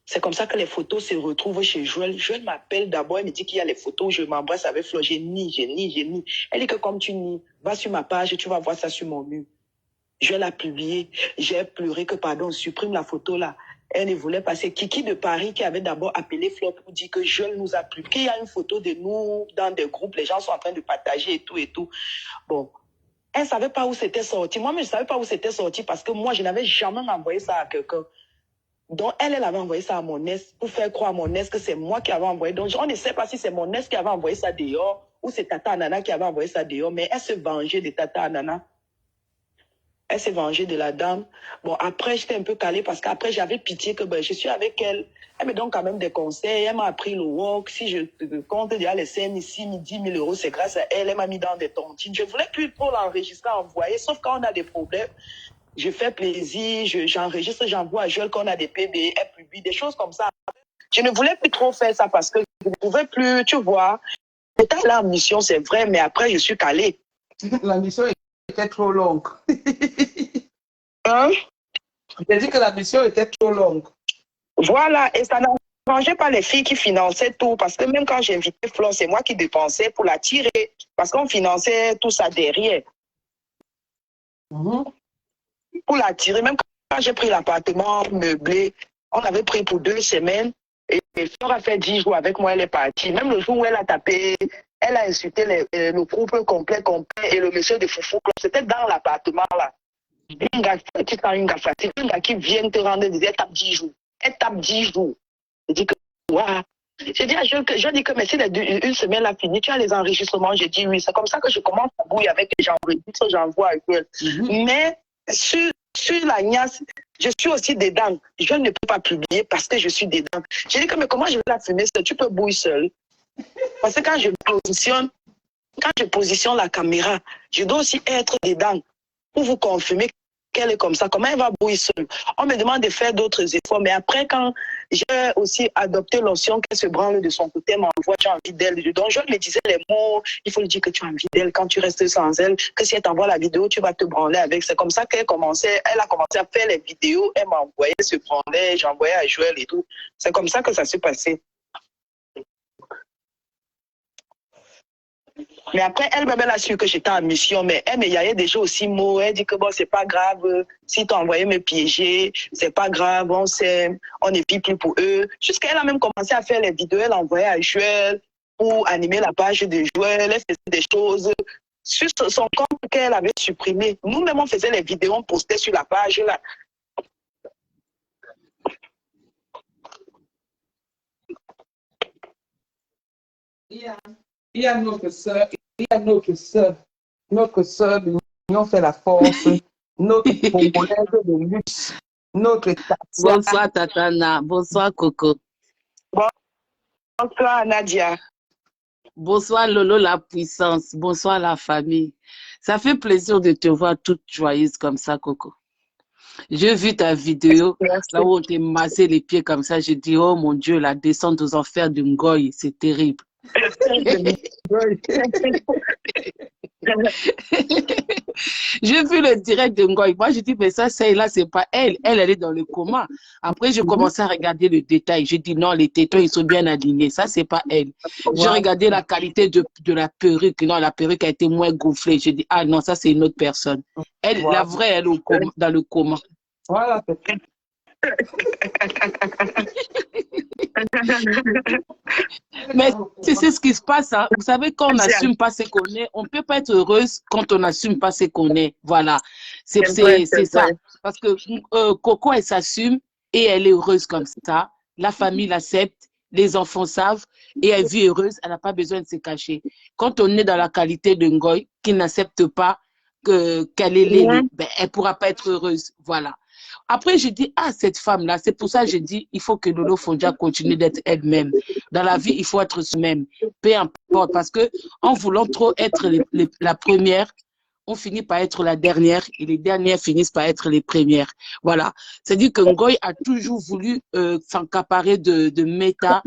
C'est comme ça que les photos se retrouvent chez Joël. Joël m'appelle d'abord, elle me dit qu'il y a les photos, je m'embrasse avec Flore, j'ai ni. Elle dit que comme tu nies, va sur ma page et tu vas voir ça sur mon mur. Joël a publié, j'ai pleuré que pardon, supprime la photo là. Elle ne voulait pas. C'est Kiki de Paris qui avait d'abord appelé Flore pour dire que Joël nous a plu, qu'il y a une photo de nous dans des groupes, les gens sont en train de partager et tout et tout. Bon. Elle ne savait pas où c'était sorti. Moi-même, je ne savais pas où c'était sorti parce que moi, je n'avais jamais envoyé ça à quelqu'un. Donc, elle avait envoyé ça à mon ex pour faire croire à mon ex que c'est moi qui avais envoyé. Donc, on ne sait pas si c'est mon ex qui avait envoyé ça dehors ou c'est Tata Anana qui avait envoyé ça dehors, mais elle se vengeait de Tata Anana. Elle s'est vengée de la dame. Bon, après, j'étais un peu calée parce qu'après, j'avais pitié que je suis avec elle. Elle me donne quand même des conseils. Elle m'a appris le walk. Si je compte déjà les scènes ici, 10 000 euros, c'est grâce à elle. Elle m'a mis dans des tontines. Je voulais plus trop l'enregistrer, envoyer, sauf quand on a des problèmes. Je fais plaisir, j'enregistre, j'envoie à Joël quand on a des PB, elle publie, des choses comme ça. Je ne voulais plus trop faire ça parce que je ne pouvais plus, tu vois. J'étais là en mission, c'est vrai, mais après, je suis calée. La mission était trop longue. Hein? J'ai dit que la mission était trop longue. Voilà, et ça n'arrangeait pas les filles qui finançaient tout, parce que même quand j'invitais Flore, c'est moi qui dépensais pour la tirer, parce qu'on finançait tout ça derrière. Pour la tirer, même quand j'ai pris l'appartement meublé, on avait pris pour 2 semaines, et Flore a fait 10 jours avec moi, elle est partie. Même le jour où elle a tapé, elle a insulté le couple complet, et le monsieur de Foufou, c'était dans l'appartement là. Un gars qui vient te rendre, elle tape 10 jours. Elle tape 10 jours. Je dis que, waouh. Je dis à Joël que, mais si une semaine a fini, tu as les enregistrements. Je dis oui. C'est comme ça que je commence à bouiller avec les gens. J'envoie à Joël. Mais sur la niasse, je suis aussi dedans. Je ne peux pas publier parce que je suis dedans. Je dis que, mais comment je vais la filmer seule? Tu peux bouiller seule. Parce que quand je positionne la caméra, je dois aussi être dedans pour vous confirmer qu'elle est comme ça. Comment elle va bouiller seule? On me demande de faire d'autres efforts, mais après, quand j'ai aussi adopté l'option qu'elle se branle de son côté, elle m'envoie, tu as envie d'elle. Donc, je me disais les mots, il faut lui dire que tu as envie d'elle quand tu restes sans elle, que si elle t'envoie la vidéo, tu vas te branler avec. C'est comme ça elle a commencé à faire les vidéos, elle m'a envoyé, se branler, j'envoyais à Joël et tout. C'est comme ça que ça s'est passé. Mais après, elle-même, elle a su que j'étais en mission, mais elle me yayait déjà aussi mots. Elle dit que bon, c'est pas grave, si t'as envoyé me piéger, c'est pas grave, on s'aime, on n'est plus pour eux. Jusqu'à elle a même commencé à faire les vidéos, elle envoyait à Joël pour animer la page de Joël, elle faisait des choses sur son compte qu'elle avait supprimé. Nous-mêmes, on faisait les vidéos, on postait sur la page là. Il y a notre sœur, notre sœur de l'Union fait la force, notre Congolaise de luxe, notre Tatia. Bonsoir Tatana, bonsoir Coco. Bonsoir Nadia. Bonsoir Lolo la puissance, bonsoir la famille. Ça fait plaisir de te voir toute joyeuse comme ça Coco. J'ai vu ta vidéo, là où on t'a massé les pieds comme ça, j'ai dit oh mon Dieu, la descente aux enfers de Ngoy, c'est terrible. J'ai vu le direct de Ngoy. Moi, je dis, mais ça, celle-là, c'est pas elle. Elle est dans le coma. Après, j'ai commencé à regarder le détail. J'ai dit, non, les tétons, ils sont bien alignés. Ça, c'est pas elle. J'ai regardé la qualité de la perruque. Non, la perruque a été moins gonflée. J'ai dit, ah non, ça, c'est une autre personne. Elle, la vraie, elle est dans le coma. Voilà. Mais c'est ce qui se passe. Hein. Vous savez, quand on n'assume pas ce qu'on est, on ne peut pas être heureuse quand on n'assume pas ce qu'on est. Voilà. C'est ça. Parce que Coco, elle s'assume et elle est heureuse comme ça. La famille l'accepte, les enfants savent et elle vit heureuse. Elle n'a pas besoin de se cacher. Quand on est dans la qualité de Ngoy, qui n'accepte pas qu'elle est l'aînée, ben, elle ne pourra pas être heureuse. Voilà. Après, j'ai dit, ah, cette femme-là, c'est pour ça que j'ai dit, il faut que Lolo Fondia continue d'être elle-même. Dans la vie, il faut être soi-même, peu importe, parce que en voulant trop être la première, on finit par être la dernière et les dernières finissent par être les premières. Voilà. C'est-à-dire que Ngoy a toujours voulu s'encaparer de Meta,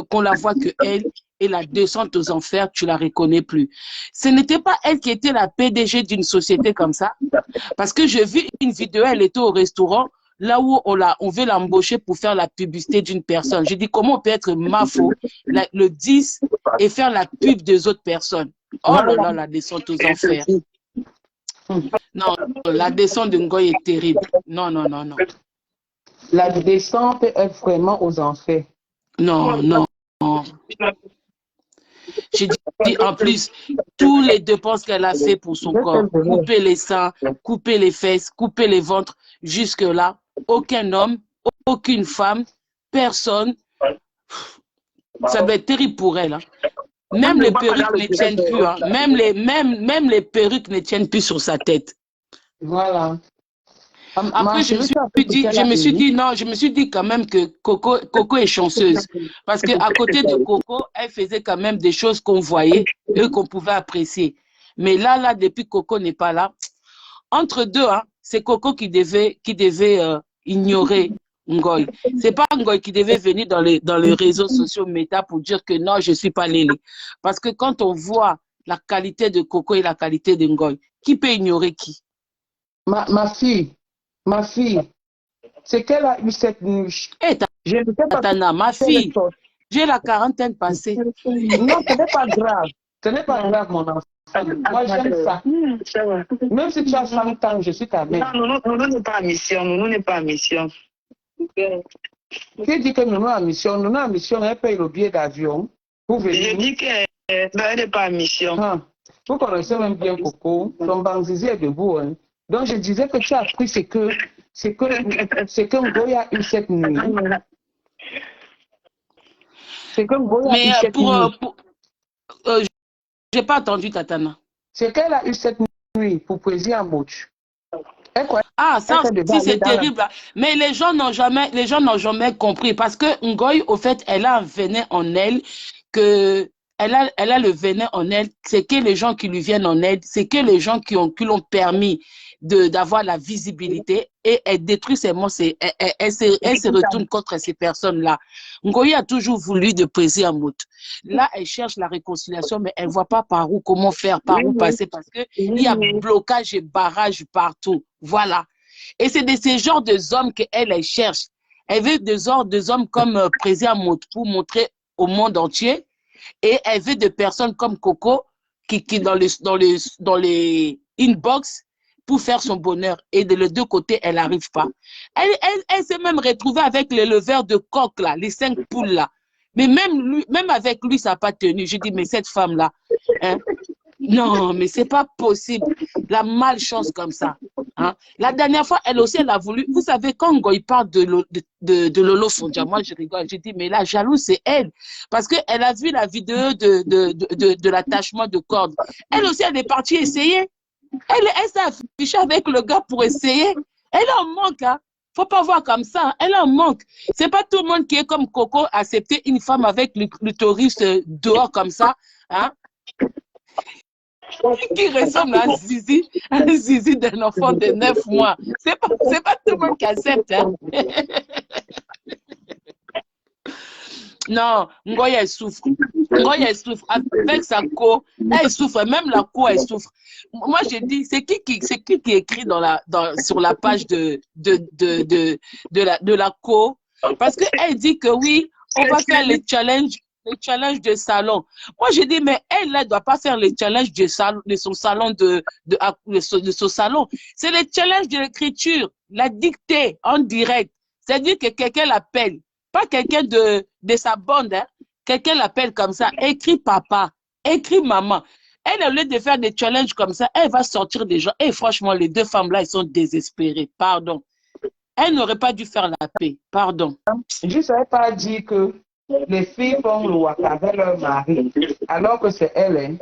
qu'on la voit que elle et la descente aux enfers, tu la reconnais plus. Ce n'était pas elle qui était la PDG d'une société comme ça, parce que j'ai vu une vidéo, elle était au restaurant, là où on veut l'embaucher pour faire la publicité d'une personne. J'ai dit, comment on peut être mafo, le 10, et faire la pub des autres personnes? Oh là là, la descente aux enfers. Non, la descente de Ngoy est terrible. Non, non, non, non. La descente est vraiment aux enfers. Non, non. J'ai dit, en plus, tous les dépenses qu'elle a fait pour son corps, couper les seins, couper les fesses, couper les ventres, jusque-là, aucun homme, aucune femme, personne, ça doit être terrible pour elle. Hein. Même ne les vois pas dans perruques le ne direct. tiennent plus. Hein. Même les perruques ne tiennent plus sur sa tête. Voilà. Après, je me suis dit, non, je me suis dit quand même que Coco est chanceuse. Parce qu'à côté de Coco, elle faisait quand même des choses qu'on voyait et qu'on pouvait apprécier. Mais là, depuis que Coco n'est pas là, entre deux, hein, c'est Coco qui devait ignorer Ngoy. C'est pas Ngoy qui devait venir dans les réseaux sociaux méta pour dire que non, je suis pas Lélé. Parce que quand on voit la qualité de Coco et la qualité de Ngoy, qui peut ignorer qui? Ma fille, c'est qu'elle a eu cette nuit. Hey, Je ne sais pas. Tana, ma fille, j'ai la quarantaine passée. Non, ce n'est pas grave. Ce n'est pas grave, mon enfant. Moi, j'aime ça. Même si tu as 100 ans, je suis ta mère. Non, Nono n'est pas en mission. Nono n'est pas en mission. Qui dit que Nono est en mission? Nono est en mission, elle paye le billet d'avion pour venir. Je dis qu'elle n'est pas en mission. Ah, vous connaissez même bien Coco. Son banzizi est debout. Hein. Donc, je disais que tu as appris c'est que Ngoy a eu cette nuit. C'est que Ngoy a eu cette nuit. J'ai pas entendu Tatana. C'est qu'elle a eu cette nuit pour Poésie en Bouche. Ah, ça aussi, c'est terrible. Mais les gens n'ont jamais compris. Parce que Ngoy, au fait, elle a un venin en elle, elle a le venin en elle. C'est que les gens qui lui viennent en aide, c'est que les gens qui l'ont permis d'avoir la visibilité, et elle détruit ses mots, elle se retourne contre ces personnes-là. Ngoy a toujours voulu de Poésie en Mout. Là, elle cherche la réconciliation, mais elle ne voit pas par où, comment faire, par où passer, parce qu'il y a blocage et barrage partout. Voilà. Et c'est de ces genres de hommes qu'elle cherche. Elle veut des hommes comme Poésie en Mout pour montrer au monde entier, et elle veut des personnes comme Coco qui dans les inbox pour faire son bonheur. Et de les deux côtés, elle n'arrive pas. Elle s'est même retrouvée avec l'éleveur de coq, là, les 5 poules, là. Mais même avec lui, ça n'a pas tenu. Je dis, mais cette femme-là, hein, non, mais c'est pas possible. La malchance comme ça. Hein. La dernière fois, elle aussi, elle a voulu. Vous savez, quand Ngoy parle de Lolo Fondia, moi, je rigole. Je dis, mais la jalouse, c'est elle. Parce qu'elle a vu la vidéo de l'attachement de corde. Elle aussi, elle est partie essayer. Elle s'est affichée avec le gars pour essayer. Elle en manque, hein. Faut pas voir comme ça. Hein. Elle en manque. C'est pas tout le monde qui est comme Coco, accepter une femme avec l'utérus dehors comme ça, hein. Qui ressemble à un zizi d'un enfant de 9 mois. C'est pas tout le monde qui accepte, hein. Non, Ngoy, elle souffre. Ngoy, elle souffre. Avec sa co, elle souffre. Même la co, elle souffre. Moi, je dis, c'est qui écrit sur la page de la co? Parce qu'elle dit que oui, on va faire les challenges de salon. Moi, je dis, mais elle ne doit pas faire les challenges de son salon. De son salon. C'est les challenges de l'écriture, la dictée en direct. C'est-à-dire que quelqu'un l'appelle. Pas quelqu'un de sa bande, hein. Quelqu'un l'appelle comme ça, écrit papa, écrit maman. Elle, au lieu de faire des challenges comme ça, elle va sortir des gens. Et franchement, les deux femmes-là, elles sont désespérées. Pardon. Elle n'aurait pas dû faire la paix. Pardon. Je ne savais pas dire que les filles font le waka avec leur mari, alors que c'est elle, hein,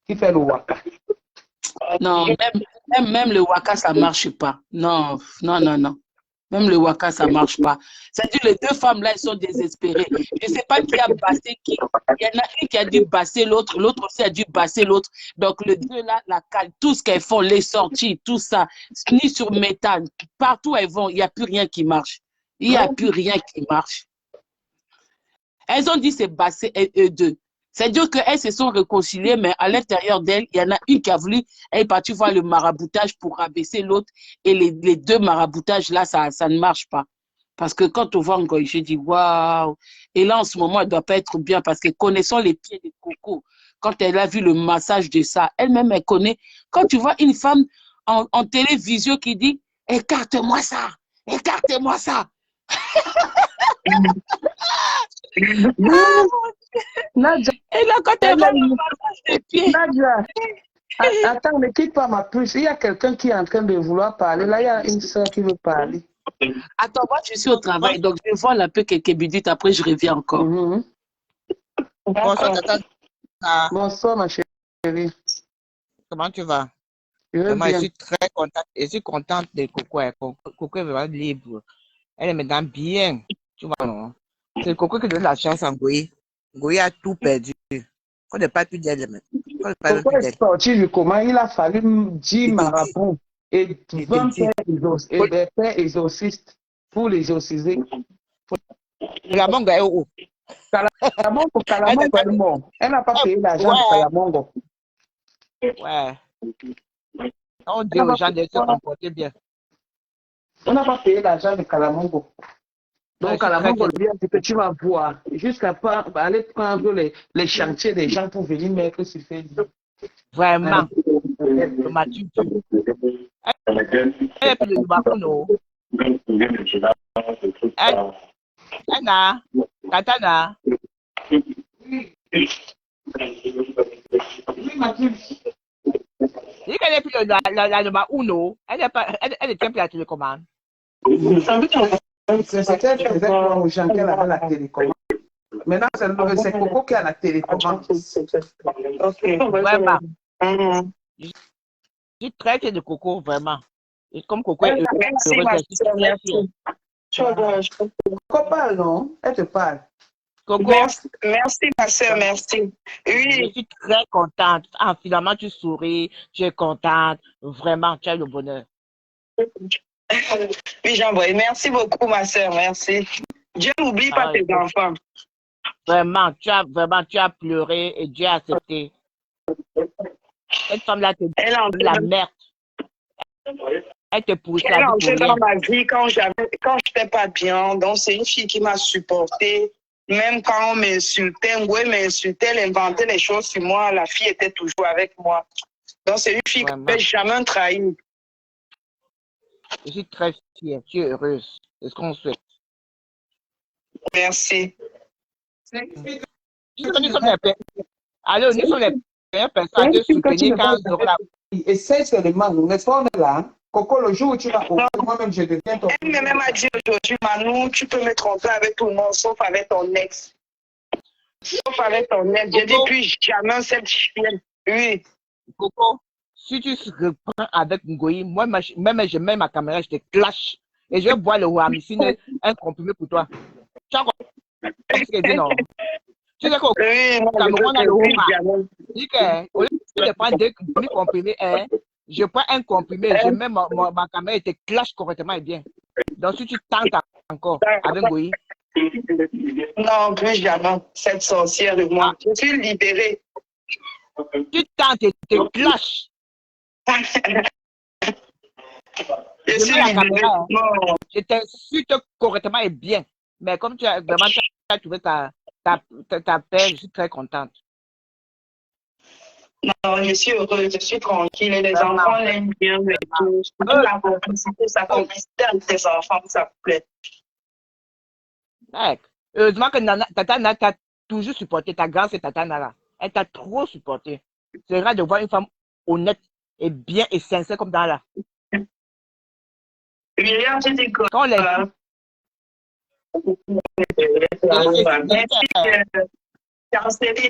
qui fait le waka. Non, même le waka, ça ne marche pas. Non. Même le waka, ça ne marche pas. C'est-à-dire les deux femmes-là, elles sont désespérées. Je ne sais pas qui a bassé qui. Il y en a une qui a dû basser l'autre, l'autre aussi a dû basser l'autre. Donc les deux là, tout ce qu'elles font, les sorties, tout ça, ni sur méthane, partout elles vont, il n'y a plus rien qui marche. Il n'y a plus rien qui marche. Elles ont dit c'est bassé eux deux. C'est-à-dire qu'elles se sont réconciliées, mais à l'intérieur d'elles, il y en a une qui a voulu, elle est partie voir le maraboutage pour rabaisser l'autre. Et les deux maraboutages, là, ça ne marche pas. Parce que quand on voit Ngoy, je dis, waouh. Et là, en ce moment, elle ne doit pas être bien parce que connaissant les pieds de Coco, quand elle a vu le massage de ça, elle-même, elle connaît. Quand tu vois une femme en télévision qui dit, écarte-moi ça, écarte-moi ça. Nadia, et là, quand elle va le massage des pieds. Nadia, attends, ne quitte pas ma puce. Il y a quelqu'un qui est en train de vouloir parler. Là, il y a une soeur qui veut parler. Attends, moi, je suis au travail, donc je vais voir un peu quelques minutes. Après, je reviens encore. Mm-hmm. Bonsoir, Tata Bonsoir. Bonsoir, ma chérie. Comment tu vas? Je vais Vraiment, je bien. suis très contente. Je suis contente de Coco. Coco est vraiment libre. Elle est maintenant bien. Tu vois, non? C'est Coco qui donne la chance à Ngoyi. Ngoyi a tout perdu. On ne parle plus d'elle maintenant. On ne parle plus Pourquoi d'elle. est sorti du coma? Il a fallu 10 Je te dis. marabouts et Je te 20 dis. pères exorcistes pour l'exorciser. La mongue est où? Elle n'est Calamongo pas. est mort. Elle n'a pas payé l'argent de Ouais. Calamongo. Ouais. On Elle dit n'a aux pas gens de se comporter bien. on n'a pas payé l'argent de Calamongo. Ouais, Donc, je suis très Calamongo fière. lui a dit que tu vas voir. Jusqu'à aller prendre les chantiers des gens pour venir mettre sur Facebook. Vraiment. Le matin, elle est plus de Lubakuno. Elle a. Katana. Oui, Mathilde. Dis qu'elle est plus la number uno. Elle est pas, elle est plus la télécommande. C'était elle qui faisait croire aux gens qu'elle avait la télécommande. Maintenant, c'est Coco qui a la télécommande. Vraiment. Mhm. Je suis très fière de Coco, vraiment. Et comme Coco est Merci, heureuse, ma je suis soeur, très fière. merci. Coco parle, non? Elle te parle. Coco, Merci, ma soeur, merci. je Oui, suis très contente. Ah, finalement, tu souris, tu es contente. Vraiment, tu as le bonheur. oui, Jean-Boy. Merci beaucoup, ma soeur, merci. Dieu n'oublie pas Ah, tes enfants. vraiment, tu as pleuré et Dieu a accepté. Cette femme-là te Elle est donne la entrée merde. Elle te pousse elle est la vie pour entrée dans rien. ma vie quand je n'étais pas bien. Donc, c'est une fille qui m'a supportée. Même quand on m'insultait, oui, m'insultait, elle inventait les choses sur moi, la fille était toujours avec moi. Donc, c'est une fille que je Vraiment. n'ai jamais trahie. Je suis très fière. Tu es heureuse. C'est ce qu'on souhaite. Merci. Nous sommes les pères. Alors, nous sommes les premières personnes à te soutenir quand nous aurons la. Essaye seulement, n'est-ce pas, on est là. Coco, le jour où tu vas ouvrir, moi-même, je deviens ton. Elle m'a même dit aujourd'hui, Manu, tu peux me tromper avec tout le monde, sauf avec ton ex. Sauf avec ton ex. Je dis plus jamais cette chienne. Oui. Coco, si tu reprends avec Ngoyi, moi, même je mets ma caméra, je te clash. Et je vais boire le Wamicine, un comprimé pour toi. Tu as compris ce que je dis, non? Tu sais qu'au Cameroun, on a le Homa. Je dis qu'au lieu de prendre deux comprimés, je prends un comprimé, je mets ma caméra et te clash correctement et bien. Donc, si tu tentes encore avec Ngoyi, Non, plus jamais. Cette sorcière de moi. Je suis libérée. tu tentes et te clash. Je suis mets la libérée. caméra. Non. Je t'insulte correctement et bien. Mais comme tu as vraiment trouvé ta paix, je suis très contente. Non, je suis heureuse, je suis tranquille. Et les enfants l'aiment bien et tout. Même la complicité, sa complicité avec tes enfants, ça me plaît. Ouais. Heureusement que Tata Nana t'a toujours supporté. Ta grande, c'est Tata Nana. Elle t'a trop supporté. C'est rare de voir une femme honnête et bien et sincère comme dans là. William, tu dis quoi? Quand les...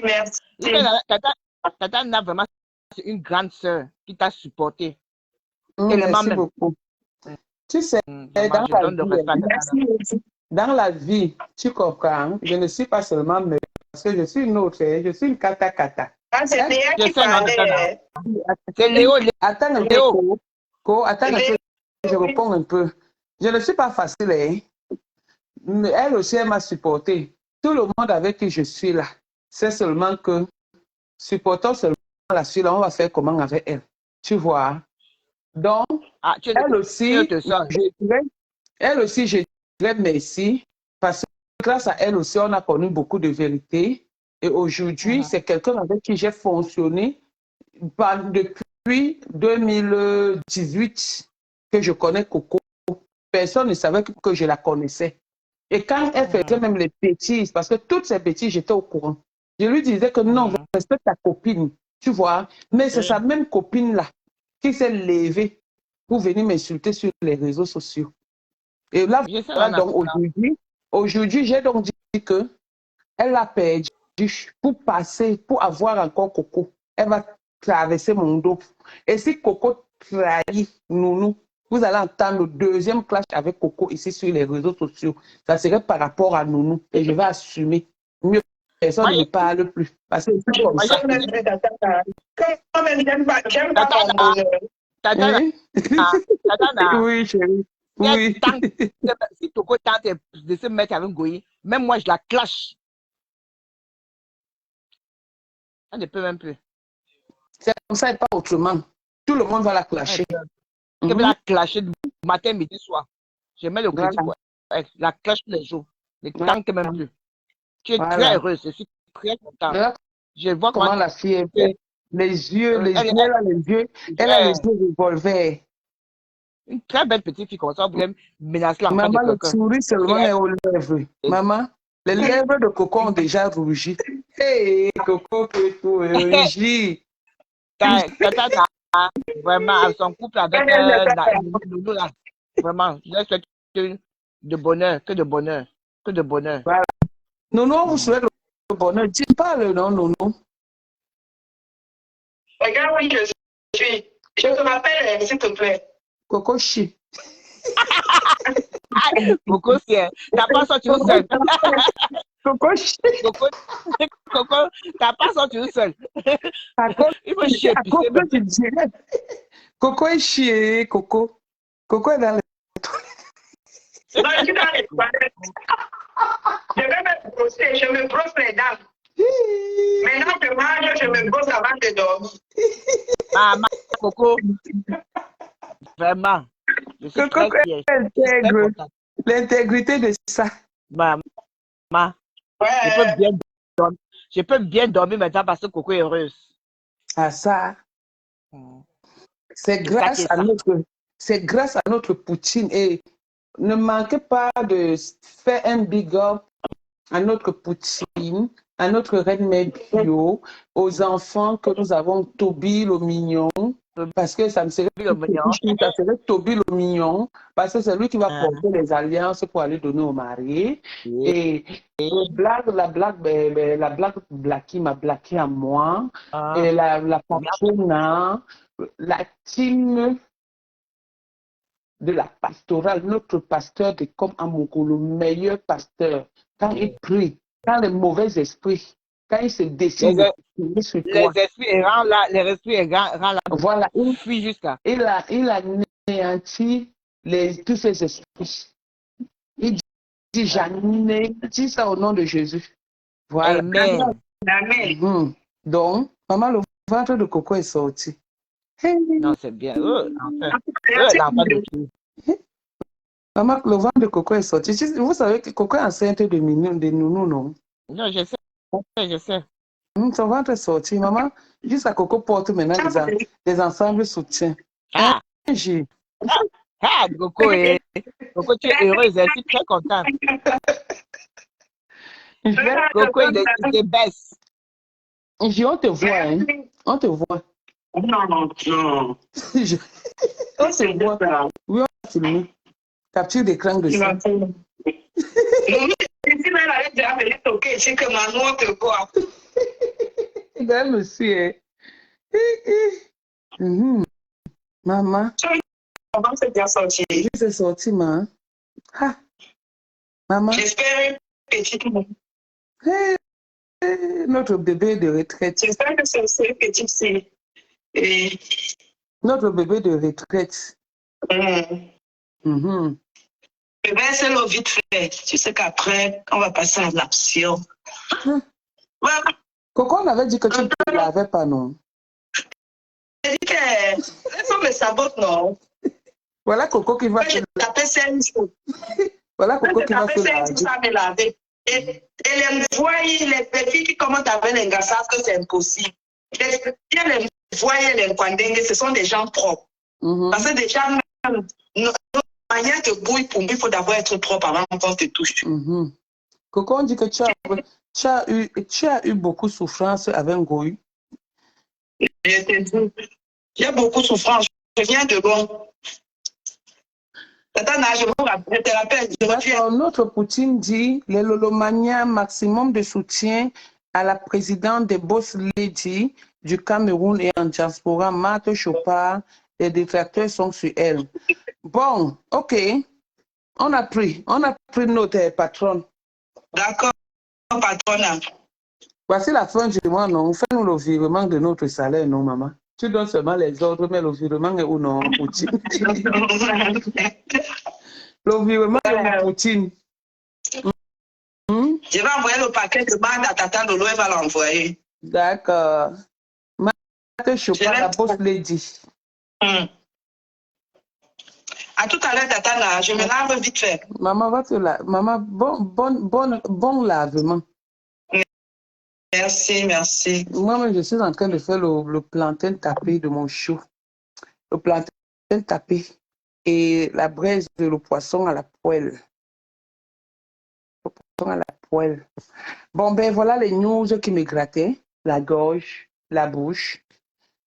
Merci. Tata Nana, vraiment, c'est une grande sœur qui t'a supporté. Merci beaucoup. Tu sais, dans la vie, tu comprends, je ne suis pas seulement mère, parce que je suis une autre, je suis une kata. Ah, c'est Léa qui parlait. C'est Léo. Attends un peu, attends un peu, je réponds un peu. Je ne suis pas facile, hein. Mais elle aussi, elle m'a supporté. Tout le monde avec qui je suis là, c'est seulement que, supportant seulement la suite, on va faire comment avec elle. Tu vois? Donc, elle aussi, je dirais merci, parce que grâce à elle aussi, on a connu beaucoup de vérité. Et aujourd'hui, c'est quelqu'un avec qui j'ai fonctionné depuis 2018 que je connais Coco. Personne ne savait que je la connaissais. Et quand elle faisait même les bêtises, parce que toutes ces bêtises, j'étais au courant. Je lui disais que non, respecte ta copine, tu vois. Mais c'est sa même copine-là qui s'est levée pour venir m'insulter sur les réseaux sociaux. Et là, donc aujourd'hui, j'ai donc dit que elle a perdu pour passer, pour avoir encore Coco. Elle va traverser mon dos. Et si Coco trahit Nounou, vous allez entendre le deuxième clash avec Coco ici sur les réseaux sociaux. Ça serait par rapport à Nounou. Et je vais assumer. Mieux, personne ne me parle plus. Parce que c'est comme Moi, ça. Comme elle j'aime pas mon Tata, bonheur. Tata, Oui, Tata, oui, chérie. Oui. si Coco tente de se mettre avec Ngoyi, même moi, je la clash. Elle ne peut même plus. C'est comme ça et pas autrement. Tout le monde va la clasher. Je vais la clasher du matin, midi, soir. Je mets le crédit Voilà. pour elle. La clash tous les jours. Ne Voilà. tente même plus. Tu es très Voilà. heureuse. Je suis très content. Voilà Je vois comment la fille est faite. Les yeux, elle, elle a les yeux, elle a les yeux revolver. une très belle petite fille comme ça, vous voulez menacer l'enfant de Maman, le quelqu'un. sourire seulement Et est aux lèvres. Maman, les lèvres de Coco ont déjà rougi. Hé, Coco, Coco, rougi. Tata, vraiment, son couple avec Loulou, là, vraiment, je lui souhaite que de bonheur, que de bonheur, que de bonheur. Voilà. Nono, on vous souhaite le bonheur. Dis pas le nom, Nono. Regarde, oui, je suis. Je te rappelle, s'il te plaît. Coco Chi. Coco, t'as pas sorti tout seul. Coco Chi. Coco, t'as pas sorti tout seul. Il faut chier, À Coco, tu dirais. Coco est chier, Coco. Coco est dans les Non, je suis dans les toilettes. Je vais me brosser, je me brosse les dents. Maintenant, je mange, je me brosse avant de dormir. Maman, Coco, vraiment, je suis Coco très fière. intègre. L'intégrité de ça. Maman, Ouais. je peux bien dormir maintenant parce que Coco est heureuse. À ça. C'est grâce à notre Poutine. Et ne manquez pas de faire un big up à notre Poutine, à notre Reine Mère Bio, aux enfants que nous avons, Toby le mignon, parce que ça me serait ça serait Toby le mignon, parce que c'est lui qui va porter les alliances pour aller donner au mari. Et la blague Blacky m'a blaqué à moi, et la patronne, la team de la pastorale, notre pasteur de comme Amoko, le meilleur pasteur, quand il prie, quand les mauvais esprits, quand il se décide sur toi. Les esprits errants là, Voilà, il fuit jusqu'à. il a anéanti tous ces esprits. Il dit, j'anéantis ça au nom de Jésus. Voilà. Amen. Amen. Donc, maman, le ventre de Coco est sorti. Non, c'est bien. L'enfant de tout. Maman, le ventre de Coco est sorti. Vous savez que Coco est enceinte de Nounou, non? Non, je sais. Son ventre est sorti. Maman, juste à Coco porte maintenant des ensembles soutiens. Coco, tu es heureuse, je suis très contente. Coco, il te baisse. On te voit, hein? On te voit. Non. On se voit. Oui, on va filmer. Capture d'écran de ça. Monsieur. Maman. C'est sorti, maman. Maman. J'espère petite. Notre bébé de retraite. J'espère que c'est petite fille. Notre bébé de retraite. Je vais essayer le vite fait. Tu sais qu'après, on va passer à l'action. Coco, on avait dit que tu ne l'avais pas, non? J'ai dit que laisse-moi me saboter, non? Voilà Coco qui va je tapais 5 jours. Voilà Coco qui va me laver. Et les voyez, les filles qui commencent avec les gassas, que c'est impossible. Les voyez, les Kwandenge, ce sont des gens propres. Parce que déjà, notre manière de bouille pour nous, il faut d'abord être propre avant qu'on te touche. Coco, on dit que tu as eu beaucoup de souffrance avec Ngoyi. Je te dis, j'ai beaucoup de souffrance. Je viens de loin. Je te rappelle, je reviens. Notre Poutine dit les lolomaniens, maximum de soutien à la présidente des Boss Lady du Cameroun et en diaspora, Marthe Chopard. Les détracteurs sont sur elle. Bon, ok. On a pris notre patronne. D'accord, patronne. Voici la fin du mois, non? Fais-nous le virement de notre salaire, non, maman? Tu donnes seulement les ordres, mais le virement est où, non, Poutine? Le virement est où, Poutine? Je vais envoyer le paquet de bande à Tata Lolo, elle va l'envoyer. D'accord. Marthe Chopard, la Boss Lady. À tout à l'heure, Tata, là, je me lave vite fait. Maman, va te laver. Maman, bon lavement. Merci, merci. Moi-même, je suis en train de faire le plantain tapé de mon chou. Le plantain tapé et la braise de le poisson à la poêle. Le poisson à la poêle. Bon, ben voilà les news qui me grattaient. La gorge, la bouche.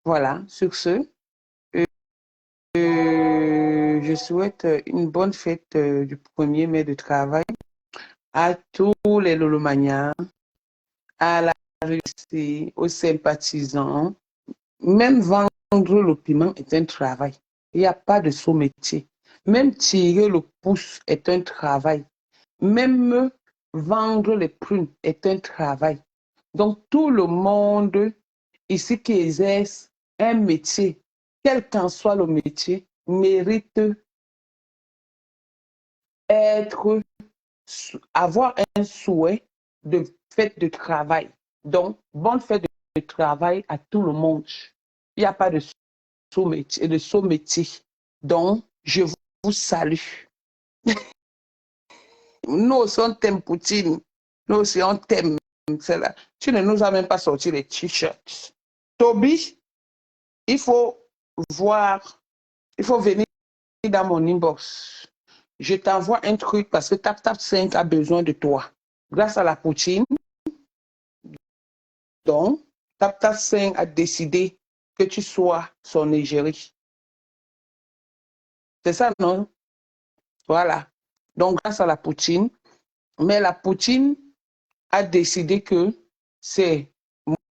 Voilà, sur ce, je souhaite une bonne fête du 1er mai de travail à tous les Lolomaniens, à la Russie, aux sympathisants. Même vendre le piment est un travail. Il n'y a pas de sot métier. Même tirer le pouce est un travail. Même vendre les prunes est un travail. Donc tout le monde ici qui exerce un métier, quel qu'en soit le métier, mérite avoir un souhait de fête de travail. Donc, bonne fête de travail à tout le monde. Il n'y a pas de sot métier. Donc, je vous salue. Nous aussi, on t'aime, Poutine. Nous aussi, on t'aime. Tu ne nous as même pas sorti les t-shirts. Toby, il faut venir dans mon inbox. Je t'envoie un truc parce que Tap 5 a besoin de toi. Grâce à la Poutine, donc, Tap 5 a décidé que tu sois son égérie. C'est ça, non? Voilà. Donc, grâce à la Poutine, mais la Poutine a décidé que c'est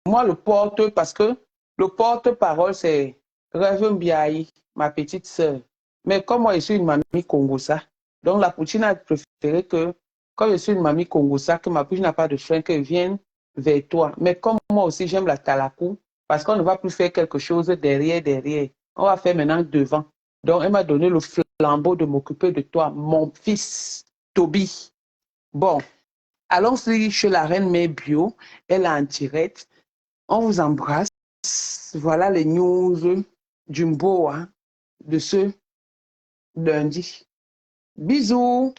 moi le porte, parce que le porte-parole, c'est Reverend Biaï, ma petite sœur. Mais comme moi, je suis une mamie congosa, donc la Poutine a préféré que, comme je suis une mamie congosa, que ma Poutine n'a pas de frein, qu'elle vienne vers toi. Mais comme moi aussi, j'aime la talakou, parce qu'on ne va plus faire quelque chose derrière. On va faire maintenant devant. Donc, elle m'a donné le flambeau de m'occuper de toi, mon fils, Toby. Bon, allons-y chez la reine Mère Bio, elle est en direct. On vous embrasse. Voilà les news du Mboa de ce lundi. Bisous.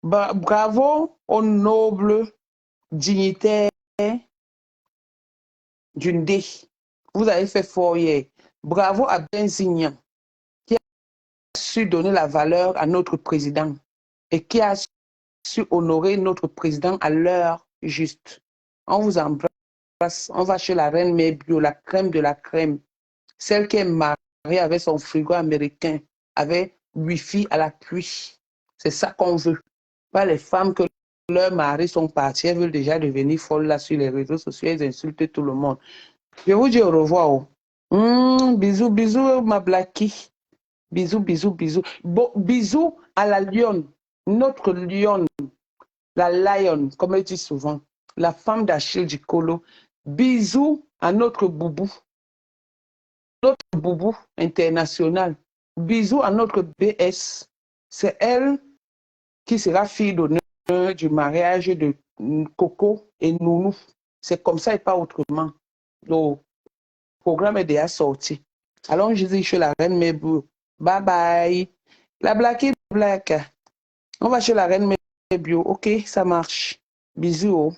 Bravo aux nobles dignitaires d'une dé. Vous avez fait fort hier. Bravo à Benzignan qui a su donner la valeur à notre président et qui a su honorer notre président à l'heure juste. On vous embrasse. On va chez la reine Mère Bio, la crème de la crème. Celle qui est mariée avec son frigo américain, avec Wi-Fi à l'appui. C'est ça qu'on veut. Pas les femmes que leurs maris sont partis, elles veulent déjà devenir folles là sur les réseaux sociaux, elles insultent tout le monde. Je vous dis au revoir. Bisous, bisous, ma Blackie. Bisous, bisous, bisous. Bon, bisous à la lionne, notre lionne, la lion, comme elle dit souvent, la femme d'Achille du Colo. Bisous à notre boubou international. Bisous à notre BS. C'est elle qui sera fille d'honneur du mariage de Coco et Nounou. C'est comme ça et pas autrement. Le programme est déjà sorti. Allons, je dis chez la reine Mébou. Bye bye. La Blackie Black. On va chez la reine Mébio. Ok, ça marche. Bisous.